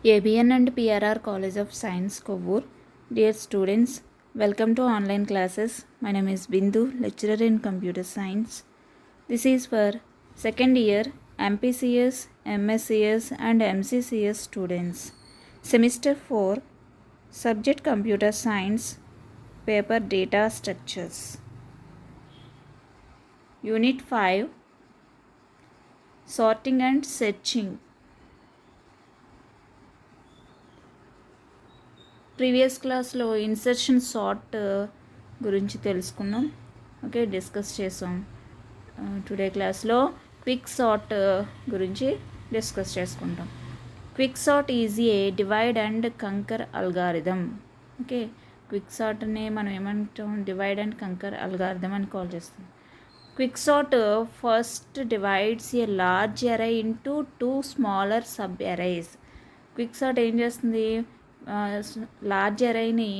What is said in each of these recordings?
ABN and PRR College of Science, Kovur. Dear students, welcome to online classes. My name is Bindu, lecturer in computer science. This is for second year MPCS, MSCS and MCCS students. Semester 4, subject computer science, paper data structures. Unit 5, sorting and searching. Previous క్లాస్లో insertion sort గురించి తెలుసుకున్నాం. Okay, discuss చేసాం. Today క్లాస్లో quick sort గురించి discuss చేసుకుంటాం. Quick sort is a divide and conquer algorithm. Okay, quick సార్ట్ని మనం ఏమంటాం, డివైడ్ అండ్ కంకర్ అల్గారిథం అని కాల్ చేస్తాం. Quick sort first divides a large array into 2 smaller sub arrays. Quick sort ఏం చేస్తుంది, large అరేని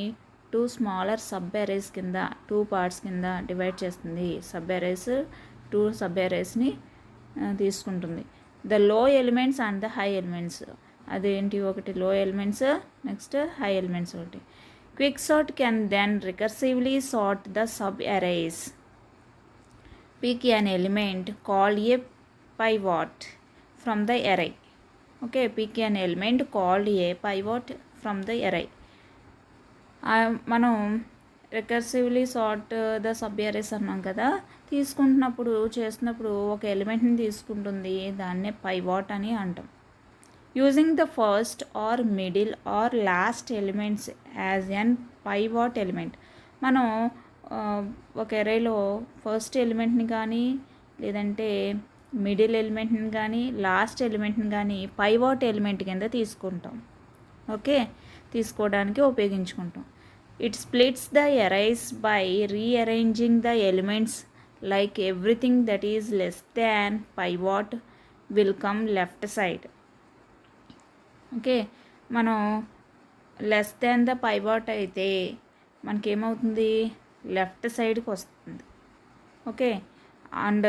2 స్మాలర్ సబ్ అరేస్ కింద 2 parts కింద డివైడ్ చేస్తుంది. సబ్ అరేస్ 2 సబ్ అరేస్ని తీసుకుంటుంది. The low elements and the high elements, అదేంటి, ఒకటి low elements, next high elements ఒకటి. Quick sort can then recursively sort the sub arrays. Pick an element called a pivot from the array. Okay, pick an element called a pivot from the array. మనం recursively sort the sub arrays అన్నాం కదా, చేస్తున్నప్పుడు ఒక ఎలిమెంట్ని తీసుకుంటుంది, దాన్నే pivot అని అంటాం. Using the first or middle or last elements as an pivot element. మనం ఒక ఎరేలో ఫస్ట్ ఎలిమెంట్ని కానీ, లేదంటే మిడిల్ ఎలిమెంట్ని కానీ, లాస్ట్ ఎలిమెంట్ని కానీ పైవాట్ ఎలిమెంట్ కింద తీసుకుంటాం. ఓకే, తీసుకోవడానికి ఉపయోగించుకుంటాం. It splits the arrays by rearranging the elements like everything that is less than pivot will come left side. Okay, మనం లెస్ దాన్ ద పైవాట్ అయితే మనకేమవుతుంది, లెఫ్ట్ సైడ్కి వస్తుంది. Okay, and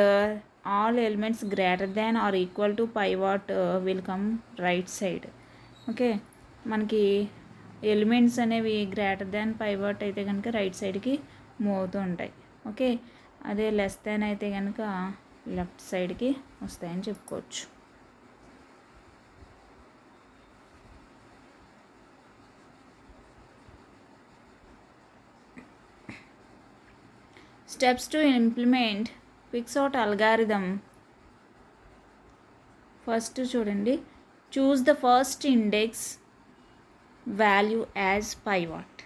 all elements greater than or equal to pivot will come right side. Okay, మనకి elements అనేవి greater than pivot అయితే కనుక right సైడ్కి మూవ్ అవుతూ ఉంటాయి. ఓకే, అదే లెస్ దాన్ అయితే కనుక లెఫ్ట్ సైడ్కి వస్తాయని చెప్పుకోవచ్చు. Steps to implement quicksort algorithm. First చూడండి, choose the first index value as pivot.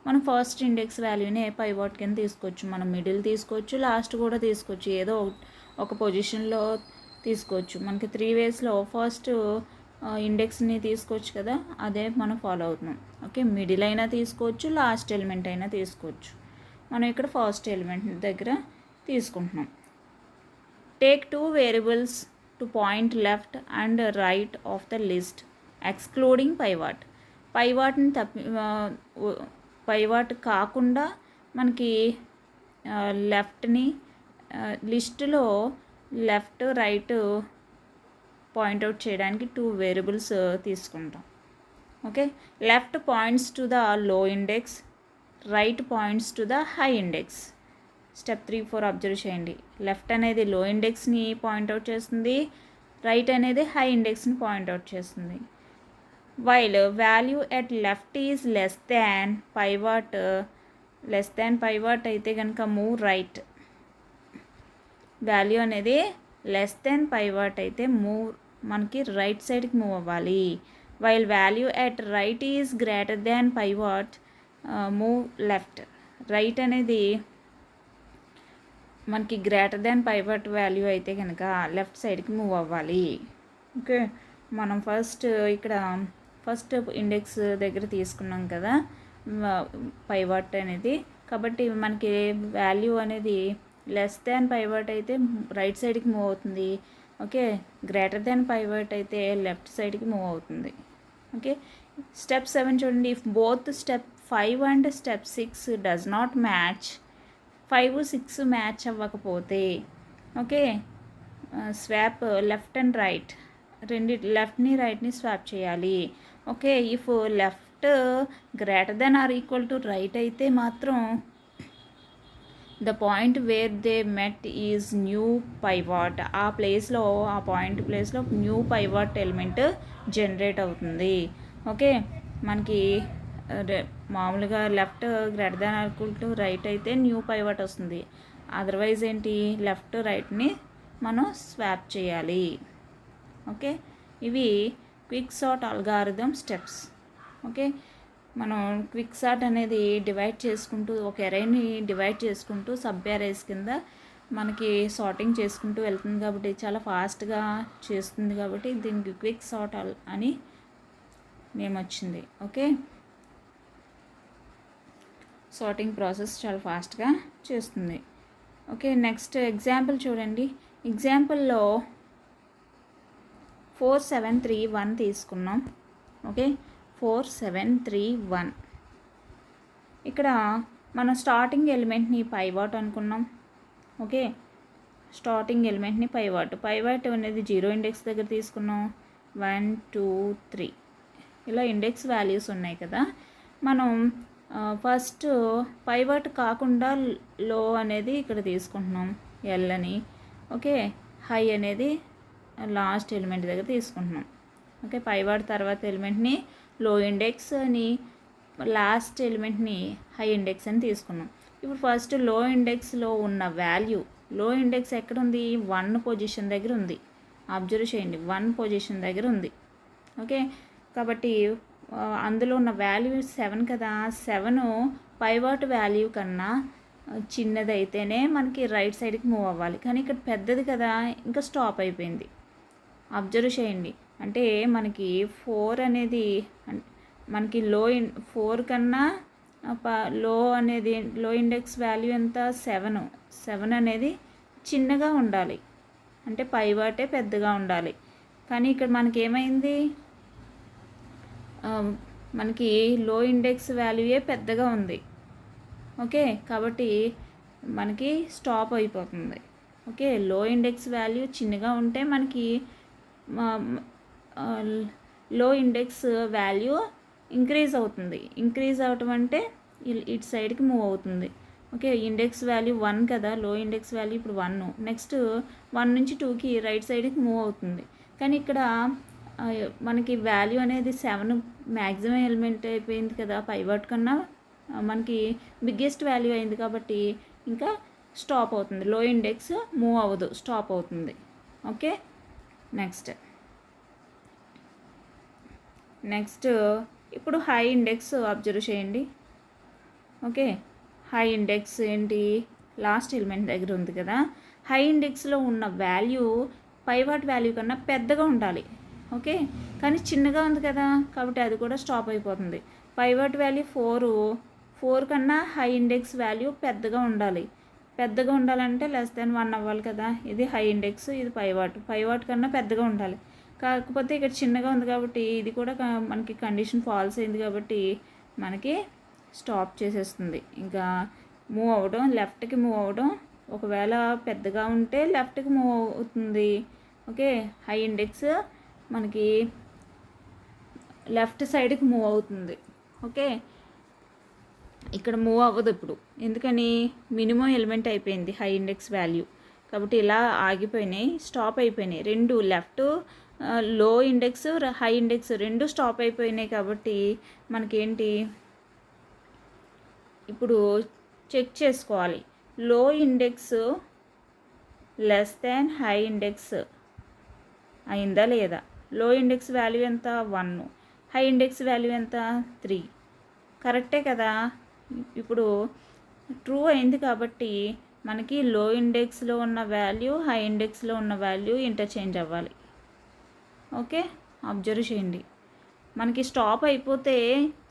మనం ఫస్ట్ ఇండెక్స్ వాల్యూని పైవాట్ కింద తీసుకోవచ్చు. మనం మిడిల్ తీసుకోవచ్చు, లాస్ట్ కూడా తీసుకోవచ్చు, ఏదో ఒక పొజిషన్లో తీసుకోవచ్చు. మనకి 3 వేస్లో ఫస్ట్ ఇండెక్స్ని తీసుకోవచ్చు కదా, అదే మనం ఫాలో అవుతున్నాం. ఓకే, మిడిల్ అయినా తీసుకోవచ్చు, లాస్ట్ ఎలిమెంట్ అయినా తీసుకోవచ్చు. మనం ఇక్కడ ఫస్ట్ ఎలిమెంట్ దగ్గర తీసుకుంటున్నాం. Take 2 variables to point left and right of the list excluding pivot. Pivot కాకుండా మనకి లెఫ్ట్ని లిస్టులో లెఫ్ట్ రైట్ పాయింట్అవుట్ చేయడానికి 2 వేరియబుల్స్ తీసుకుంటాం. Okay, left points to the low index, right points to the high index. Step 3, 4 observe చేయండి. Left అనేది low ఇండెక్స్ని point out చేస్తుంది, right అనేది హై ఇండెక్స్ని పాయింట్అవుట్ చేస్తుంది. While value at left is less than pivot అయితే కనుక మూవ్ రైట్. వాల్యూ అనేది లెస్ దాన్ పైవాట్ అయితే మనకి రైట్ సైడ్కి మూవ్ అవ్వాలి. While value at right is greater than pivot move left. Right అనేది మనకి గ్రేటర్ దాన్ పైవాట్ వాల్యూ అయితే కనుక లెఫ్ట్ సైడ్కి మూవ్ అవ్వాలి. ఓకే, మనం ఇక్కడ ఫస్ట్ ఇండెక్స్ దగ్గర తీసుకున్నాం కదా పైవాట్ అనేది, కాబట్టి మనకి వాల్యూ అనేది లెస్ దాన్ పైవాట్ అయితే రైట్ సైడ్కి మూవ్ అవుతుంది. ఓకే, గ్రేటర్ దాన్ పైవాట్ అయితే లెఫ్ట్ సైడ్కి మూవ్ అవుతుంది. ఓకే, స్టెప్ 7 చూడండి. If both step 5 and step 6 does not match, 5, 6 match అవ్వకపోతే, okay, swap left and right రెండు లెఫ్ట్ని రైట్ని స్వాప్ చేయాలి. Okay, if left greater then or equal to right అయితే మాత్రం the point where they met is new pivot. ఆ ప్లేస్లో, ఆ పాయింట్ ప్లేస్లో న్యూ పైవాట్ ఎలిమెంట్ జనరేట్ అవుతుంది. ఓకే, మనకి మామూలుగా left greater than or equal to right అయితే న్యూ పైవాట్ వస్తుంది. అదర్వైజ్ ఏంటి, లెఫ్ట్ రైట్ని మనం స్వాప్ చేయాలి. ఓకే, ఇవి quick sort algorithm steps. Okay, మనం క్విక్ సార్ట్ అనేది డివైడ్ చేసుకుంటూ, ఒక ఎరేని డివైడ్ చేసుకుంటూ సబ్ ఎరేస్ కింద మనకి సార్టింగ్ చేసుకుంటూ వెళ్తుంది కాబట్టి, చాలా ఫాస్ట్గా చేస్తుంది కాబట్టి దీనికి క్విక్ సార్ట్ అని నేమ్ వచ్చింది. ఓకే, సార్టింగ్ ప్రాసెస్ చాలా ఫాస్ట్గా చేస్తుంది. ఓకే, నెక్స్ట్ ఎగ్జాంపుల్ చూడండి. ఎగ్జాంపుల్లో 4731 తీసుకున్నాం. ఓకే, 4731 ఇక్కడ మనం స్టార్టింగ్ ఎలిమెంట్ని పైవాట్ అనుకున్నాం. ఓకే, స్టార్టింగ్ ఎలిమెంట్ని పైవాట్ అనేది 0 ఇండెక్స్ దగ్గర తీసుకున్నాం. 1 2 3 ఇలా ఇండెక్స్ వాల్యూస్ ఉన్నాయి కదా. మనం ఫస్ట్ పైవాట్ కాకుండా లో అనేది ఇక్కడ తీసుకుంటున్నాం, ఎల్ అని. ఓకే, హై అనేది లాస్ట్ ఎలిమెంట్ దగ్గర తీసుకుంటున్నాం. ఓకే, పైవాట్ తర్వాత ఎలిమెంట్ని లో ఇండెక్స్ అని, లాస్ట్ ఎలిమెంట్ని హై ఇండెక్స్ అని తీసుకున్నాం. ఇప్పుడు ఫస్ట్ లో ఇండెక్స్లో ఉన్న వాల్యూ, లో ఇండెక్స్ ఎక్కడ ఉంది, 1 పొజిషన్ దగ్గర ఉంది. అబ్జర్వ్ చేయండి, 1 పొజిషన్ దగ్గర ఉంది. ఓకే, కాబట్టి అందులో ఉన్న వాల్యూ 7 కదా. 7 పైవాట్ వాల్యూ కన్నా చిన్నదైతేనే మనకి రైట్ సైడ్కి మూవ్ అవ్వాలి, కానీ ఇక్కడ పెద్దది కదా, ఇంకా స్టాప్ అయిపోయింది. అబ్జర్వ్ చేయండి, అంటే మనకి 4 అనేది మనకి 4 కన్నా లో అనేది, లో ఇండెక్స్ వాల్యూ ఎంత, 7 అనేది చిన్నగా ఉండాలి, అంటే పైవాటే పెద్దగా ఉండాలి. కానీ ఇక్కడ మనకి ఏమైంది, మనకి లో ఇండెక్స్ వాల్యూయే పెద్దగా ఉంది. ఓకే, కాబట్టి మనకి స్టాప్ అయిపోతుంది. ఓకే, లో ఇండెక్స్ వాల్యూ చిన్నగా ఉంటే మనకి లో ఇండెక్స్ వాల్యూ ఇంక్రీజ్ అవుతుంది. ఇంక్రీజ్ అవటం అంటే ఇటు సైడ్కి మూవ్ అవుతుంది. ఓకే, ఇండెక్స్ వాల్యూ 1 కదా, లో ఇండెక్స్ వాల్యూ ఇప్పుడు 1. నెక్స్ట్ 1 నుంచి 2కి రైట్ సైడ్కి మూవ్ అవుతుంది. కానీ ఇక్కడ మనకి వాల్యూ అనేది 7 మ్యాక్సిమం ఎలిమెంట్ అయిపోయింది కదా, పైవాట్ కన్నా మనకి బిగ్గెస్ట్ వాల్యూ అయింది కాబట్టి ఇంకా స్టాప్ అవుతుంది. లో ఇండెక్స్ మూవ్ అవ్వదు, స్టాప్ అవుతుంది. ఓకే, నెక్స్ట్ ఇప్పుడు హై ఇండెక్స్ అబ్జర్వ్ చేయండి. ఓకే, హై ఇండెక్స్ ఏంటి, లాస్ట్ ఎలిమెంట్ దగ్గర ఉంది కదా. హై ఇండెక్స్లో ఉన్న వాల్యూ పైవాట్ వాల్యూ కన్నా పెద్దగా ఉండాలి. ఓకే, కానీ చిన్నగా ఉంది కదా, కాబట్టి అది కూడా స్టాప్ అయిపోతుంది. పైవాట్ వాల్యూ 4 కన్నా హై ఇండెక్స్ వాల్యూ పెద్దగా ఉండాలి. పెద్దగా ఉండాలంటే <1 అవ్వాలి కదా. ఇది హై ఇండెక్స్, ఇది పైవాట్ కన్నా పెద్దగా ఉండాలి. కాకపోతే ఇక్కడ చిన్నగా ఉంది కాబట్టి ఇది కూడా మనకి కండిషన్ ఫాల్స్ అయింది కాబట్టి మనకి స్టాప్ చేసేస్తుంది. ఇంకా మూవ్ అవ్వడం, లెఫ్ట్కి మూవ్ అవ్వడం, ఒకవేళ పెద్దగా ఉంటే లెఫ్ట్కి మూవ్ అవుతుంది. ఓకే, హై ఇండెక్స్ మనకి లెఫ్ట్ సైడ్కి మూవ్ అవుతుంది. ఓకే, ఇక్కడ మూవ్ అవ్వదు ఇప్పుడు, ఎందుకని మినిమం ఎలిమెంట్ అయిపోయింది హై ఇండెక్స్ వాల్యూ, కాబట్టి ఇలా ఆగిపోయినాయి, స్టాప్ అయిపోయినాయి. రెండు లెఫ్ట్ లో ఇండెక్స్, హై ఇండెక్స్ రెండు స్టాప్ అయిపోయినాయి. కాబట్టి మనకేంటి, ఇప్పుడు చెక్ చేసుకోవాలి, లో index less than high index అయిందా లేదా. లో ఇండెక్స్ వాల్యూ ఎంత, 1. హై ఇండెక్స్ వాల్యూ ఎంత, 3. కరెక్టే కదా. ఇప్పుడు ట్రూ అయింది కాబట్టి మనకి లో ఇండెక్స్లో ఉన్న వాల్యూ, హై ఇండెక్స్లో ఉన్న వాల్యూ ఇంటర్చేంజ్ అవ్వాలి. ఓకే, అబ్జర్వ్ చేయండి, మనకి స్టాప్ అయిపోతే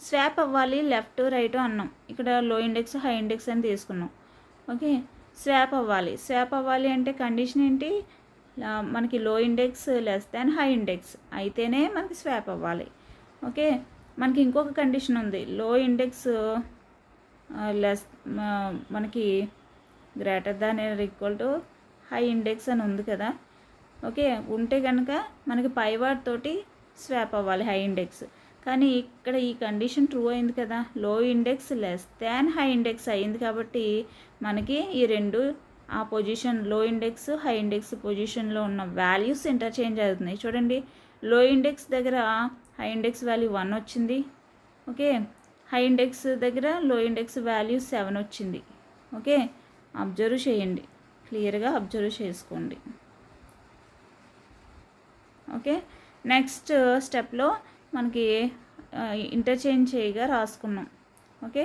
స్వాప్ అవ్వాలి, లెఫ్ట్ రైట్ అన్నాం. ఇక్కడ లో ఇండెక్స్, హై ఇండెక్స్ అని తీసుకున్నాం. ఓకే, స్వాప్ అవ్వాలి అంటే కండిషన్ ఏంటి, మనకి low index less than high index అయితేనే మనకి స్వాప్ అవ్వాలి. ఓకే, మనకి ఇంకొక కండిషన్ ఉంది, లో ఇండెక్స్ మనకి greater than or equal to high index అని ఉంది కదా. ఓకే, ఉంటే కనుక మనకి పైవాట్ తోటి స్వాప్ అవ్వాలి హై ఇండెక్స్. కానీ ఇక్కడ ఈ కండిషన్ ట్రూ అయింది కదా, లో index less than high index అయింది కాబట్టి మనకి ఈ రెండు ఆ పొజిషన్ లో ఇండెక్స్ హై ఇండెక్స్ పొజిషన్లో ఉన్న వాల్యూస్ ఇంటర్చేంజ్ అవుతున్నాయి. చూడండి, లో ఇండెక్స్ దగ్గర హై ఇండెక్స్ వాల్యూ 1 వచ్చింది. ఓకే, హై ఇండెక్స్ దగ్గర లో ఇండెక్స్ వాల్యూ 7 వచ్చింది. ఓకే, అబ్జర్వ్ చేయండి, క్లియర్గా అబ్జర్వ్ చేసుకోండి. ఓకే, నెక్స్ట్ స్టెప్లో మనకి ఇంటర్చేంజ్ చేయగా రాసుకున్నాం. ఓకే,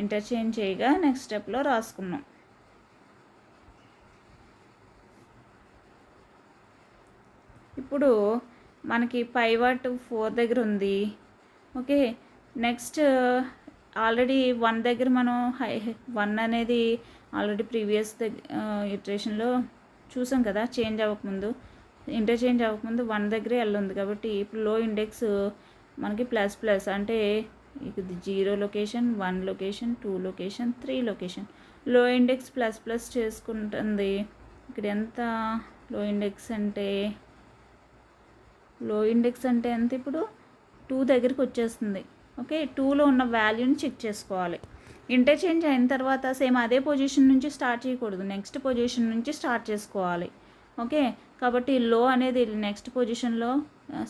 ఇంటర్చేంజ్ చేయగా నెక్స్ట్ స్టెప్లో రాసుకున్నాం. ఇప్పుడు మనకి పైవాట్ 4 దగ్గర ఉంది. ఓకే, నెక్స్ట్ ఆల్రెడీ 1 దగ్గర మనం 1 అనేది ఆల్రెడీ ప్రీవియస్ ఇటరేషన్లో చూసాం కదా, చేంజ్ అవ్వకముందు ఇంటర్చేంజ్ అవ్వకముందు 1 దగ్గరే ఎల్ ఉంది కాబట్టి ఇప్పుడు లో ఇండెక్స్ మనకి ప్లస్ ప్లస్ అంటే ఇది 0 లొకేషన్, 1 లొకేషన్, 2 లొకేషన్, 3 లొకేషన్. లో ఇండెక్స్ ప్లస్ ప్లస్ చేసుకుంటుంది. ఇక్కడ ఎంత లో ఇండెక్స్ అంటే ఎంత, ఇప్పుడు 2 దగ్గరికి వచ్చేస్తుంది. ఓకే, 2లో ఉన్న వాల్యూని చెక్ చేసుకోవాలి. ఇంటర్చేంజ్ అయిన తర్వాత సేమ్ అదే పొజిషన్ నుంచి స్టార్ట్ చేయకూడదు, నెక్స్ట్ పొజిషన్ నుంచి స్టార్ట్ చేసుకోవాలి. ఓకే, కాబట్టి లో అనేది నెక్స్ట్ పొజిషన్లో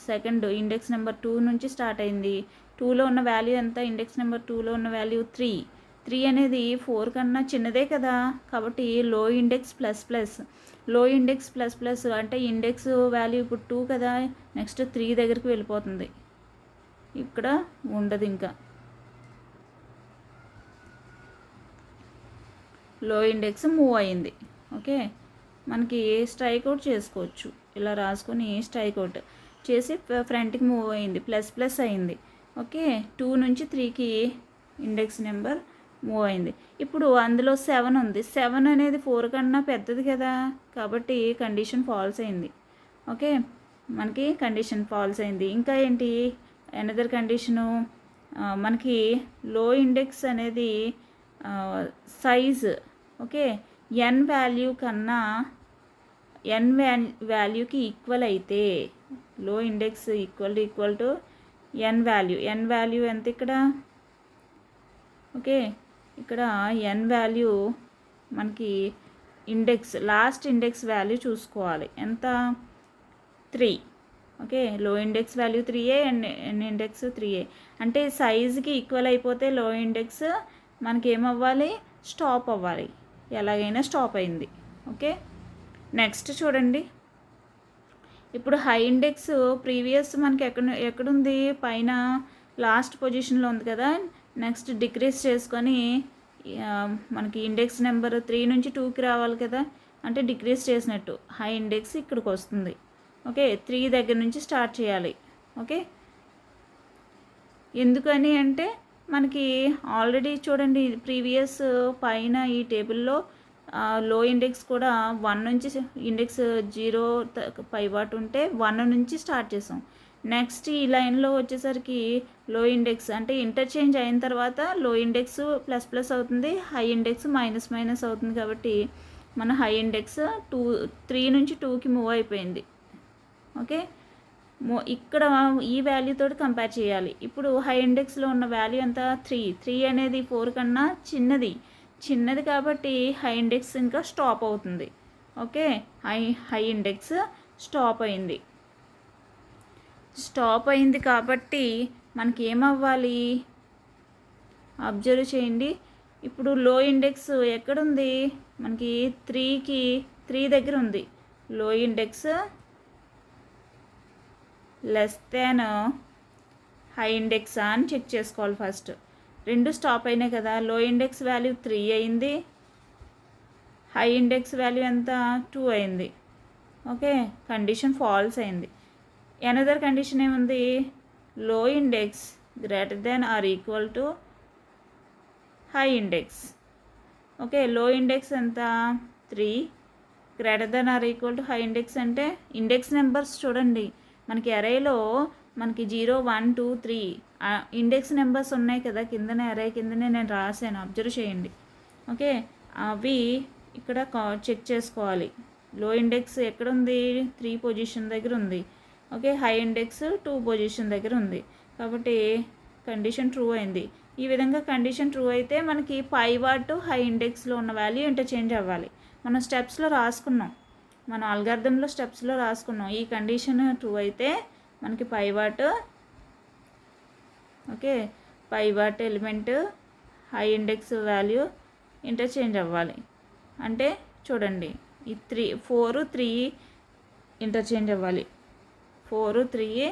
సెకండ్ ఇండెక్స్ నెంబర్ 2 నుంచి స్టార్ట్ అయింది. 2లో ఉన్న వాల్యూ ఎంత, ఇండెక్స్ నెంబర్ 2లో ఉన్న వాల్యూ 3 అనేది 4 కన్నా చిన్నదే కదా, కాబట్టి లో ఇండెక్స్ ప్లస్ ప్లస్. లో ఇండెక్స్ ప్లస్ ప్లస్ అంటే ఇండెక్స్ వాల్యూ ఇప్పుడు 2 కదా, నెక్స్ట్ 3 దగ్గరికి వెళ్ళిపోతుంది, ఇక్కడ ఉండదు. ఇంకా లో ఇండెక్స్ మూవ్ అయింది. ఓకే, మనకి స్ట్రైక్ అవుట్ చేసుకోవచ్చు, ఇలా రాసుకొని స్ట్రైక్ అవుట్ చేసి ఫ్రంట్కి మూవ్ అయింది, ప్లస్ ప్లస్ అయింది. ఓకే, 2 నుంచి 3కి ఇండెక్స్ నెంబర్ మూవ్ అయింది. ఇప్పుడు అందులో 7 ఉంది, 7 అనేది 4 కన్నా పెద్దది కదా, కాబట్టి కండిషన్ ఫాల్స్ అయింది. ఓకే, మనకి కండిషన్ ఫాల్స్ అయింది. ఇంకా ఏంటి, అనదర్ కండిషను, మనకి లో ఇండెక్స్ అనేది సైజ్, ఓకే, ఎన్ వాల్యూ కన్నా ఎన్ వాల్యూకి ఈక్వల్ అయితే, low index equal to N value ఎంత ఇక్కడ, ఓకే, ఇక్కడ ఎన్ వాల్యూ మనకి ఇండెక్స్ లాస్ట్ ఇండెక్స్ వాల్యూ చూసుకోవాలి, ఎంత 3. Okay, low index value 3 and N index 3 అంటే సైజుకి ఈక్వల్ అయిపోతే లో ఇండెక్స్ మనకి ఏమవ్వాలి, స్టాప్ అవ్వాలి, ఎలాగైనా స్టాప్ అయింది. ఓకే, నెక్స్ట్ చూడండి, ఇప్పుడు హై ఇండెక్స్ ప్రీవియస్ మనకి ఎక్కడుంది, పైన లాస్ట్ పొజిషన్లో ఉంది కదా, నెక్స్ట్ డిక్రీజ్ చేసుకొని మనకి ఇండెక్స్ నెంబర్ 3 నుంచి 2కి రావాలి కదా, అంటే డిక్రీజ్ చేసినట్టు హై ఇండెక్స్ ఇక్కడికి వస్తుంది. ఓకే, 3 దగ్గర నుంచి స్టార్ట్ చేయాలి. ఓకే, ఎందుకని అంటే మనకి ఆల్రెడీ చూడండి ప్రీవియస్ పైన ఈ టేబుల్లో లో ఇండెక్స్ కూడా 1 నుంచి ఇండెక్స్ 0 పైవాట్ ఉంటే 1 నుంచి స్టార్ట్ చేసాం. నెక్స్ట్ ఈ లైన్లో వచ్చేసరికి లో ఇండెక్స్ అంటే ఇంటర్చేంజ్ అయిన తర్వాత లో ఇండెక్స్ ప్లస్ ప్లస్ అవుతుంది, హై ఇండెక్స్ మైనస్ మైనస్ అవుతుంది. కాబట్టి మన హై ఇండెక్స్ 3 నుంచి 2కి మూవ్ అయిపోయింది. ఓకే, ఇక్కడ ఈ వాల్యూతో కంపేర్ చేయాలి. ఇప్పుడు హై ఇండెక్స్లో ఉన్న వాల్యూ ఎంత, 3 అనేది 4 కన్నా చిన్నది కాబట్టి హై ఇండెక్స్ ఇంకా స్టాప్ అవుతుంది. ఓకే, హై ఇండెక్స్ స్టాప్ అయింది కాబట్టి మనకి ఏమవ్వాలి, అబ్జర్వ్ చేయండి. ఇప్పుడు లో ఇండెక్స్ ఎక్కడుంది, మనకి 3 దగ్గర ఉంది. లో index less than high index అని చెక్ చేసుకోవాలి ఫస్ట్. రెండు స్టాప్ అయినాయి కదా, లో ఇండెక్స్ వాల్యూ 3 అయింది, హై ఇండెక్స్ వాల్యూ ఎంత 2 అయింది. ఓకే, కండిషన్ ఫాల్స్ అయింది. అనదర్ కండిషన్ ఏముంది, low index greater then or equal to high index. Okay, low index ఎంత 3, greater then or equal to high index అంటే ఇండెక్స్ నెంబర్స్ చూడండి, మనకి అరేలో మనకి 0, 1, 2, 3 ఇండెక్స్ నెంబర్స్ ఉన్నాయి కదా, కిందనే అరే కిందనే నేను రాశాను, అబ్జర్వ్ చేయండి. ఓకే, అవి ఇక్కడ చెక్ చేసుకోవాలి. లో ఇండెక్స్ ఎక్కడ ఉంది, 3 పొజిషన్ దగ్గర ఉంది. ఓకే, హై ఇండెక్స్ 2 పొజిషన్ దగ్గర ఉంది. కాబట్టి కండిషన్ ట్రూ అయింది. ఈ విధంగా కండిషన్ ట్రూ అయితే మనకి పైవాట్ హై ఇండెక్స్లో ఉన్న వాల్యూ ఇంటర్చేంజ్ అవ్వాలి. మనం స్టెప్స్లో రాసుకున్నాం, మన అల్గారిథంలో స్టెప్స్లో రాసుకున్నాం. ఈ కండిషన్ ట్రూ అయితే మనకి pivot, okay, pivot element high index value interchange అవ్వాలి. అంటే చూడండి, ఈ 4 3 ఇంటర్చేంజ్ అవ్వాలి. 4 3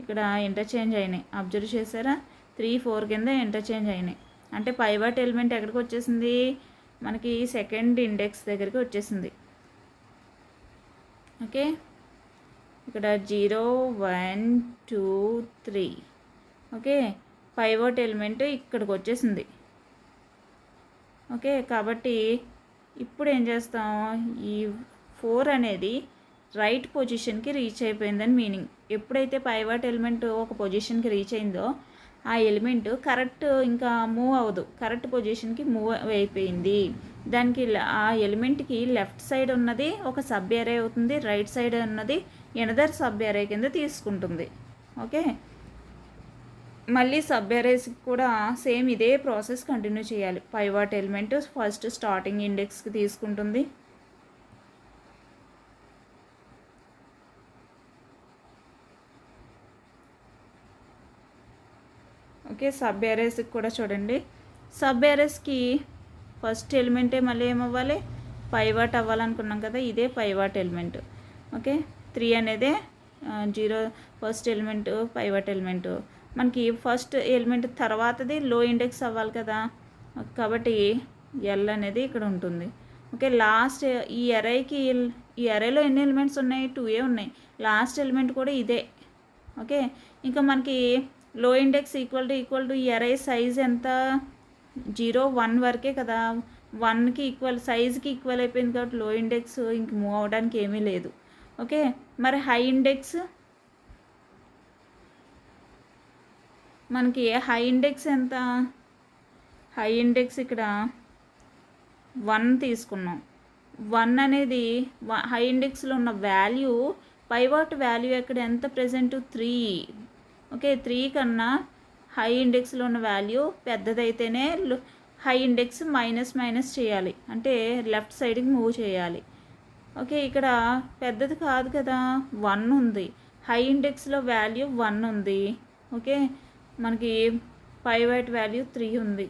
ఇక్కడ ఇంటర్చేంజ్ అయినాయి. అబ్జర్వ్ చేశారా, 3 4 కింద ఇంటర్చేంజ్ అయినాయి. అంటే పైవాట్ ఎలిమెంట్ ఎక్కడికి వచ్చేసింది, మనకి సెకండ్ ఇండెక్స్ దగ్గరికి వచ్చేసింది. ఓకే, ఇక్కడ 0 1 2 3. ఓకే, పైవాట్ ఎలిమెంట్ ఇక్కడికి వచ్చేసింది. ఓకే, కాబట్టి ఇప్పుడు ఏం చేస్తాం, ఈ 4 అనేది రైట్ పొజిషన్కి రీచ్ అయిపోయిందని మీనింగ్. ఎప్పుడైతే పైవాట్ ఎలిమెంట్ ఒక పొజిషన్కి రీచ్ అయిందో ఆ ఎలిమెంట్ కరెక్ట్ ఇంకా మూవ్ అవ్వదు, కరెక్ట్ పొజిషన్కి మూవ్ అయిపోయింది. దానికి ఆ ఎలిమెంట్కి లెఫ్ట్ సైడ్ ఉన్నది ఒక సబ్ ఏరే అవుతుంది, రైట్ సైడ్ ఉన్నది ఎనదర్ సబ్ ఏరే కింద తీసుకుంటుంది. ఓకే, మళ్ళీ సబ్ ఏరేస్కి కూడా సేమ్ ఇదే ప్రాసెస్ కంటిన్యూ చేయాలి. పైవాట్ ఎలిమెంట్ ఫస్ట్ స్టార్టింగ్ ఇండెక్స్కి తీసుకుంటుంది, ఓకే. సబ్ ఏరేస్కి కూడా చూడండి, సబ్ ఏరేస్కి ఫస్ట్ ఎలిమెంటే మళ్ళీ ఏమవ్వాలి, పైవాట్ అవ్వాలనుకున్నాం కదా, ఇదే పైవాట్ ఎలిమెంట్. ఓకే, 3 అనేదే 0 ఫస్ట్ ఎలిమెంట్ పైవాట్ ఎలిమెంట్. మనకి ఫస్ట్ ఎలిమెంట్ తర్వాతది లో ఇండెక్స్ అవ్వాలి కదా, కాబట్టి ఎల్ అనేది ఇక్కడ ఉంటుంది. ఓకే, లాస్ట్ ఈ అరేలో ఎన్ని ఎలిమెంట్స్ ఉన్నాయి, 2 ఉన్నాయి. లాస్ట్ ఎలిమెంట్ కూడా ఇదే. ఓకే, ఇంకా మనకి లో ఇండెక్స్ ఈక్వల్ టు ఈ అరే సైజ్ ఎంత, 0 1 వరకే కదా, 1కి ఈక్వల్ సైజ్కి ఈక్వల్ అయిపోయింది. కాబట్టి లో ఇండెక్స్ ఇంక మూవ్ అవ్వడానికి ఏమీ లేదు. ఓకే, మరి హై ఇండెక్స్, మనకి హై ఇండెక్స్ ఎంత, హై ఇండెక్స్ ఇక్కడ 1 తీసుకున్నాం. 1 అనేది హై ఇండెక్స్లో ఉన్న వాల్యూ, పైవాట్ వాల్యూ ఎక్కడ ఎంత ప్రెజెంట్ 3. ఓకే, 3 కన్నా హై ఇండెక్స్లో ఉన్న వాల్యూ పెద్దదైతేనే హై ఇండెక్స్ మైనస్ చేయాలి, అంటే లెఫ్ట్ సైడ్కి మూవ్ చేయాలి. ఓకే, ఇక్కడ పెద్దది కాదు కదా, 1 ఉంది, హై ఇండెక్స్లో వాల్యూ 1 ఉంది. ఓకే, మనకి పైవాట్ వాల్యూ 3 ఉంది.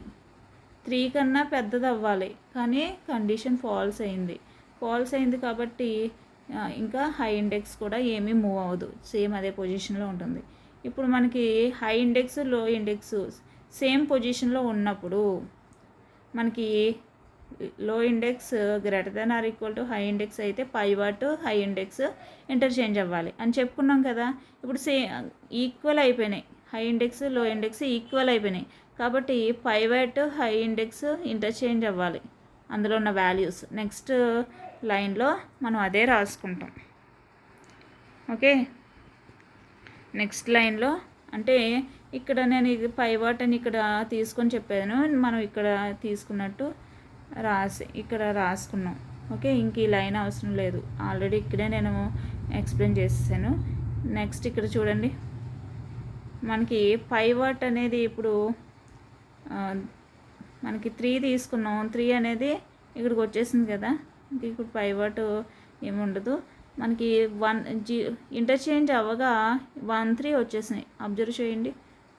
3 కన్నా పెద్దది అవ్వాలి, కానీ కండిషన్ ఫాల్స్ అయింది కాబట్టి ఇంకా హై ఇండెక్స్ కూడా ఏమీ మూవ్ అవ్వదు, సేమ్ అదే పొజిషన్లో ఉంటుంది. ఇప్పుడు మనకి high index low index same పొజిషన్లో ఉన్నప్పుడు మనకి low index greater then or equal to high index అయితే పైవాట్ హై ఇండెక్స్ ఇంటర్చేంజ్ అవ్వాలి అని చెప్పుకున్నాం కదా. ఇప్పుడు ఈక్వల్ అయిపోయినాయి, high index low index equal అయిపోయినాయి. కాబట్టి పైవాట్ హై ఇండెక్స్ ఇంటర్చేంజ్ అవ్వాలి అందులో ఉన్న వాల్యూస్. నెక్స్ట్ లైన్లో మనం అదే రాసుకుంటాం. ఓకే, నెక్స్ట్ లైన్లో అంటే ఇక్కడ నేను ఇది పైవాట్ అని ఇక్కడ తీసుకొని చెప్పాను, మనం ఇక్కడ తీసుకున్నట్టు ఇక్కడ రాసుకున్నాం. ఓకే, ఇంక ఈ లైన్ అవసరం లేదు, ఆల్రెడీ ఇక్కడే నేను ఎక్స్ప్లెయిన్ చేసేసాను. నెక్స్ట్ ఇక్కడ చూడండి, మనకి పైవాట్ అనేది ఇప్పుడు మనకి 3 తీసుకున్నాం, 3 అనేది ఇక్కడికి వచ్చేసింది కదా. ఇప్పుడు పైవాట్ ఏముండదు, మనకి 1 ఇంటర్చేంజ్ అవ్వగా 1 3 వచ్చేసినాయి. అబ్జర్వ్ చేయండి,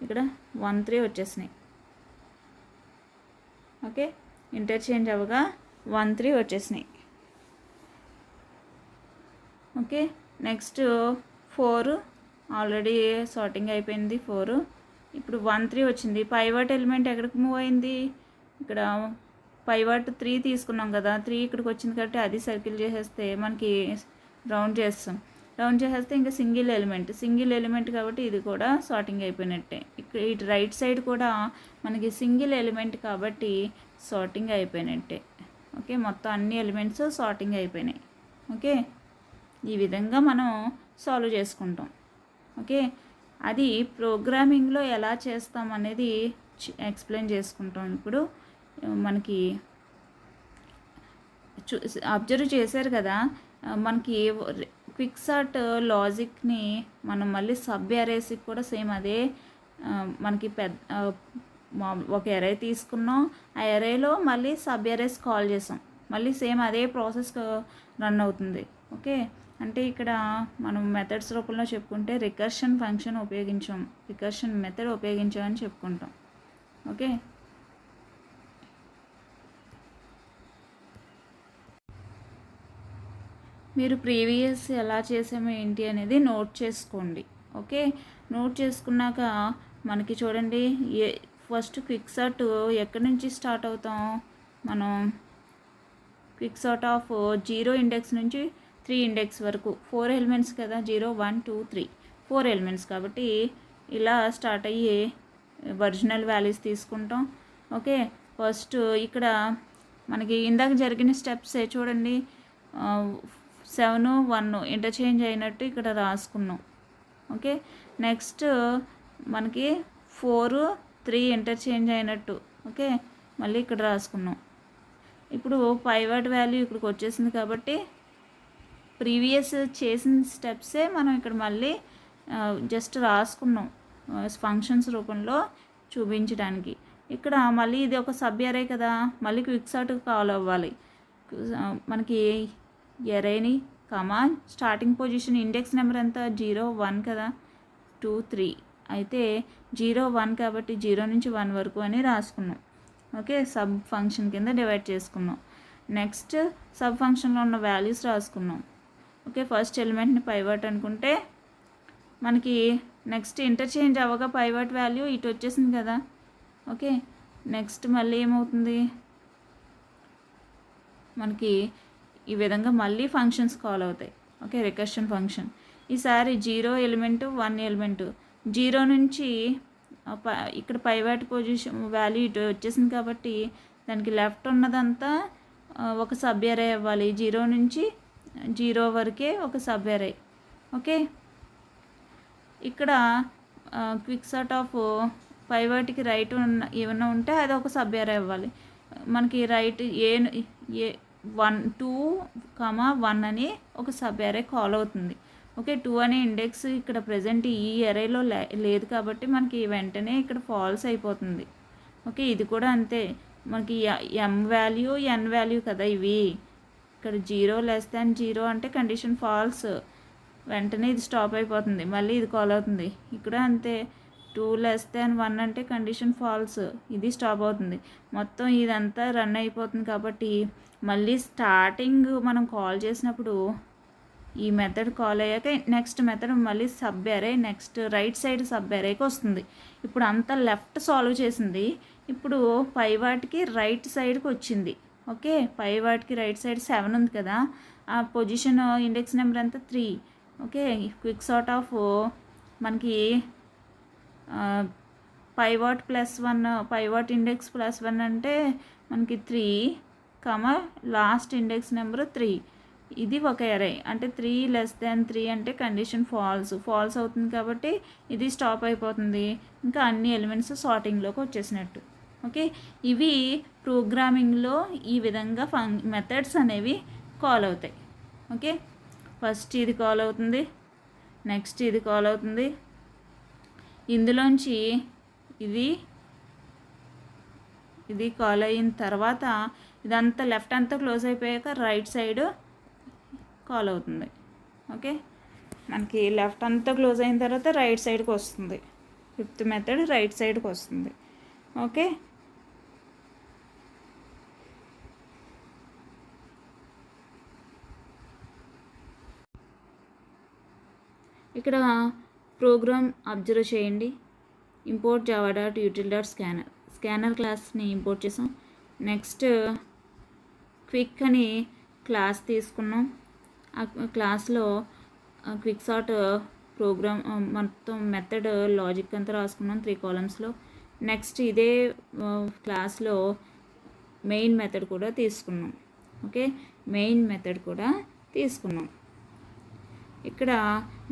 ఇక్కడ 1 3 వచ్చేసినాయి. ఓకే, ఇంటర్చేంజ్ అవ్వగా 1 3 వచ్చేసినాయి. ఓకే, నెక్స్ట్ 4 ఆల్రెడీ సార్టింగ్ అయిపోయింది. 4 ఇప్పుడు 1 3 వచ్చింది. పైవాట్ ఎలిమెంట్ ఎక్కడికి మూవ్ అయింది, ఇక్కడ పైవాట్ 3 తీసుకున్నాం కదా, 3 ఇక్కడికి వచ్చింది కాబట్టి అది సర్కిల్ చేసేస్తే మనకి రౌండ్ చేసేస్తే ఇంకా సింగిల్ ఎలిమెంట్ కాబట్టి ఇది కూడా సార్టింగ్ అయిపోయినట్టే. ఇక్కడ ఇటు రైట్ సైడ్ కూడా మనకి సింగిల్ ఎలిమెంట్ కాబట్టి సార్టింగ్ అయిపోయినట్టే. ఓకే, మొత్తం అన్ని ఎలిమెంట్స్ సార్టింగ్ అయిపోయినాయి. ఓకే, ఈ విధంగా మనం సాల్వ్ చేసుకుంటాం. ఓకే, అది ప్రోగ్రామింగ్లో ఎలా చేస్తాం అనేది ఎక్స్ప్లెయిన్ చేసుకుంటాం. ఇప్పుడు మనకి అబ్జర్వ్ చేశారు కదా, మనకి క్విక్ సార్ట్ లాజిక్ని మనం మళ్ళీ సబ్ ఎరేస్కి కూడా సేమ్ అదే మనకి ఒక ఎరే తీసుకున్నాం, ఆ ఎరేలో మళ్ళీ సబ్ ఎరేస్ కాల్ చేసాం, మళ్ళీ సేమ్ అదే ప్రాసెస్ రన్ అవుతుంది. ఓకే, అంటే ఇక్కడ మనం మెథడ్స్ రూపంలో చెప్పుకుంటే రికర్షన్ ఫంక్షన్ ఉపయోగించాం, రికర్షన్ మెథడ్ ఉపయోగించామని చెప్పుకుంటాం. ఓకే, మీరు ప్రీవియస్ ఎలా చేసామో ఏంటి అనేది నోట్ చేసుకోండి. ఓకే, నోట్ చేసుకున్నాక మనకి చూడండి, ఫస్ట్ క్విక్ సార్ట్ ఎక్కడి నుంచి స్టార్ట్ అవుతాం, మనం క్విక్ సార్ట్ ఆఫ్ 0 ఇండెక్స్ నుంచి 3 ఇండెక్స్ వరకు 4 ఎలిమెంట్స్ కదా, 0 1 2 3 4 ఎలిమెంట్స్ కాబట్టి ఇలా స్టార్ట్ అయ్యి ఒరిజినల్ వాల్యూస్ తీసుకుంటాం. ఓకే, ఫస్ట్ ఇక్కడ మనకి ఇందాక జరిగిన స్టెప్సే చూడండి, 7 1 ఇంటర్చేంజ్ అయినట్టు ఇక్కడ రాసుకున్నాం. ఓకే, నెక్స్ట్ మనకి 4 3 ఇంటర్చేంజ్ అయినట్టు, ఓకే, మళ్ళీ ఇక్కడ రాసుకున్నాం. ఇప్పుడు పైవట్ వాల్యూ ఇక్కడికి వచ్చేసింది కాబట్టి ప్రీవియస్ చేసిన స్టెప్సే మనం ఇక్కడ మళ్ళీ జస్ట్ రాసుకున్నాం ఫంక్షన్స్ రూపంలో చూపించడానికి. ఇక్కడ మళ్ళీ ఇది ఒక సబ్ ఎరే కదా, మళ్ళీ క్విక్ సార్ట్ కాల్ అవ్వాలి. మనకి ఎరేని స్టార్టింగ్ పొజిషన్ ఇండెక్స్ నెంబర్ ఎంత 0 1 కదా, 2 3 అయితే 0 1 కాబట్టి 0 నుంచి 1 వరకు అని రాసుకున్నాం. ఓకే, సబ్ ఫంక్షన్ కింద డివైడ్ చేసుకున్నాం. నెక్స్ట్ సబ్ ఫంక్షన్లో ఉన్న వాల్యూస్ రాసుకున్నాం. ఓకే, ఫస్ట్ ఎలిమెంట్ని పైవట్ అనుకుంటే మనకి నెక్స్ట్ ఇంటర్చేంజ్ అవ్వగా పైవట్ వాల్యూ ఇటు వచ్చేసింది కదా. ఓకే, నెక్స్ట్ మళ్ళీ ఏమవుతుంది, మనకి ఈ విధంగా మళ్ళీ ఫంక్షన్స్ కాల్ అవుతాయి. ఓకే, రికర్షన్ ఫంక్షన్ ఈసారి 0 ఎలిమెంటు 1 ఎలిమెంటు 0 నుంచి ఇక్కడ పైవట్ పొజిషన్ వాల్యూ ఇటు వచ్చేసింది కాబట్టి దానికి లెఫ్ట్ ఉన్నదంతా ఒక సబ్ ఎరే అవ్వాలి, 0 నుంచి 0 వరకే ఒక సబ్ ఎరే. ఓకే, ఇక్కడ క్విక్ సార్ట్ ఆఫ్ పైవట్కి రైట్ ఏమన్నా ఉంటే అది ఒక సబ్ ఎరే అవ్వాలి. మనకి రైట్ ఏ 1 2 1 అని ఒక సబ్ ఎరే కాల్ అవుతుంది. ఓకే, 2 అనే ఇండెక్స్ ఇక్కడ ప్రజెంట్ ఈ ఎరేలో లేదు కాబట్టి మనకి వెంటనే ఇక్కడ ఫాల్స్ అయిపోతుంది. ఓకే, ఇది కూడా అంతే, మనకి m వాల్యూ n వాల్యూ కదా ఇవి, ఇక్కడ 0 <0 అంటే కండిషన్ ఫాల్స్, వెంటనే ఇది స్టాప్ అయిపోతుంది, మళ్ళీ ఇది కాల్ అవుతుంది. ఇక్కడ అంతే, 2 <1 అంటే కండిషన్ ఫాల్స్, ఇది స్టాప్ అవుతుంది. మొత్తం ఇదంతా రన్ అయిపోతుంది కాబట్టి మళ్ళీ స్టార్టింగ్ మనం కాల్ చేసినప్పుడు ఈ మెథడ్ కాల్ అయ్యాక నెక్స్ట్ మెథడ్ మళ్ళీ sub array next right side sub ఎరేకి వస్తుంది. ఇప్పుడు అంతా లెఫ్ట్ సాల్వ్ చేసింది, ఇప్పుడు పైవాటికి రైట్ సైడ్కి వచ్చింది. ఓకే, పైవాటికి రైట్ సైడ్ 7 ఉంది కదా, ఆ పొజిషన్ ఇండెక్స్ నెంబర్ ఎంత 3. ఓకే, క్విక్ సార్ట్ ఆఫ్ మనకి పైవాట్ +1 పైవాట్ ఇండెక్స్ +1 అంటే మనకి 3 లాస్ట్ ఇండెక్స్ నెంబర్ 3, ఇది ఒక ఎరే అంటే 3 <3 అంటే కండిషన్ ఫాల్స్ అవుతుంది కాబట్టి ఇది స్టాప్ అయిపోతుంది, ఇంకా అన్ని ఎలిమెంట్స్ సార్టింగ్లోకి వచ్చేసినట్టు. ఓకే, ఇవి ప్రోగ్రామింగ్లో ఈ విధంగా మెథడ్స్ అనేవి కాల్ అవుతాయి. ఓకే, ఫస్ట్ ఇది కాల్ అవుతుంది, నెక్స్ట్ ఇది కాల్ అవుతుంది, ఇందులోంచి ఇది కాల్ అయిన తర్వాత ఇదంతా లెఫ్ట్ అంతా క్లోజ్ అయిపోయాక రైట్ సైడ్ కాల్ అవుతుంది. ఓకే, మనకి లెఫ్ట్ అంతా క్లోజ్ అయిన తర్వాత రైట్ సైడ్కి వస్తుంది, ఫిఫ్త్ మెథడ్ రైట్ సైడ్కి వస్తుంది. ఓకే, ఇక్కడ ప్రోగ్రామ్ అబ్జర్వ్ చేయండి. ఇంపోర్ట్ java.util.scanner స్కానర్ క్లాస్ని ఇంపోర్ట్ చేసాం. నెక్స్ట్ క్విక్ అని క్లాస్ తీసుకున్నాం, ఆ క్లాస్లో క్విక్ సార్ట్ ప్రోగ్రామ్ మొత్తం మెథడ్ లాజిక్ అంతా రాసుకున్నాం 3 కాలమ్స్లో. నెక్స్ట్ ఇదే క్లాస్లో మెయిన్ మెథడ్ కూడా తీసుకున్నాం. ఓకే, మెయిన్ మెథడ్ కూడా తీసుకున్నాం. ఇక్కడ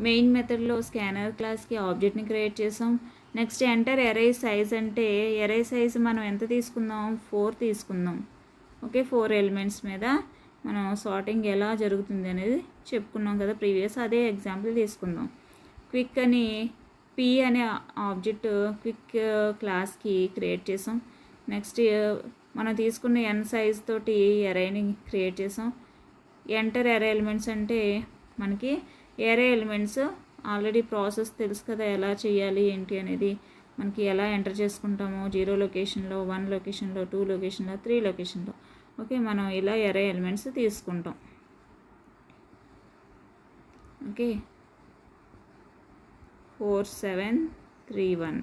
మెయిన్ మెథడ్లో స్కానర్ క్లాస్కి ఆబ్జెక్ట్ని క్రియేట్ చేసాం. నెక్స్ట్ ఎంటర్ ఎరే సైజ్ అంటే ఎరే సైజ్ మనం ఎంత తీసుకుందాం 4 తీసుకుందాం. ఓకే, 4 ఎలిమెంట్స్ మీద మనం సార్టింగ్ ఎలా జరుగుతుంది అనేది చెప్పుకున్నాం కదా ప్రీవియస్, అదే ఎగ్జాంపుల్ తీసుకుందాం. క్విక్ అని పి అనే ఆబ్జెక్ట్ క్విక్ క్లాస్కి క్రియేట్ చేసాం. నెక్స్ట్ మనం తీసుకున్న ఎన్ సైజ్ తోటి ఎరేని క్రియేట్ చేసాం. ఎంటర్ ఎరే ఎలిమెంట్స్ అంటే మనకి ఎరే ఎలిమెంట్స్ ఆల్రెడీ ప్రాసెస్ తెలుసు కదా, ఎలా చేయాలి ఏంటి అనేది. మనకి ఎలా ఎంటర్ చేసుకుంటామో 0 లొకేషన్లో, 1 లొకేషన్లో, 2 లొకేషన్లో, 3 లొకేషన్లో. ఓకే, మనం ఇలా ఎరే ఎలిమెంట్స్ తీసుకుంటాం. ఓకే, 4 7 3 1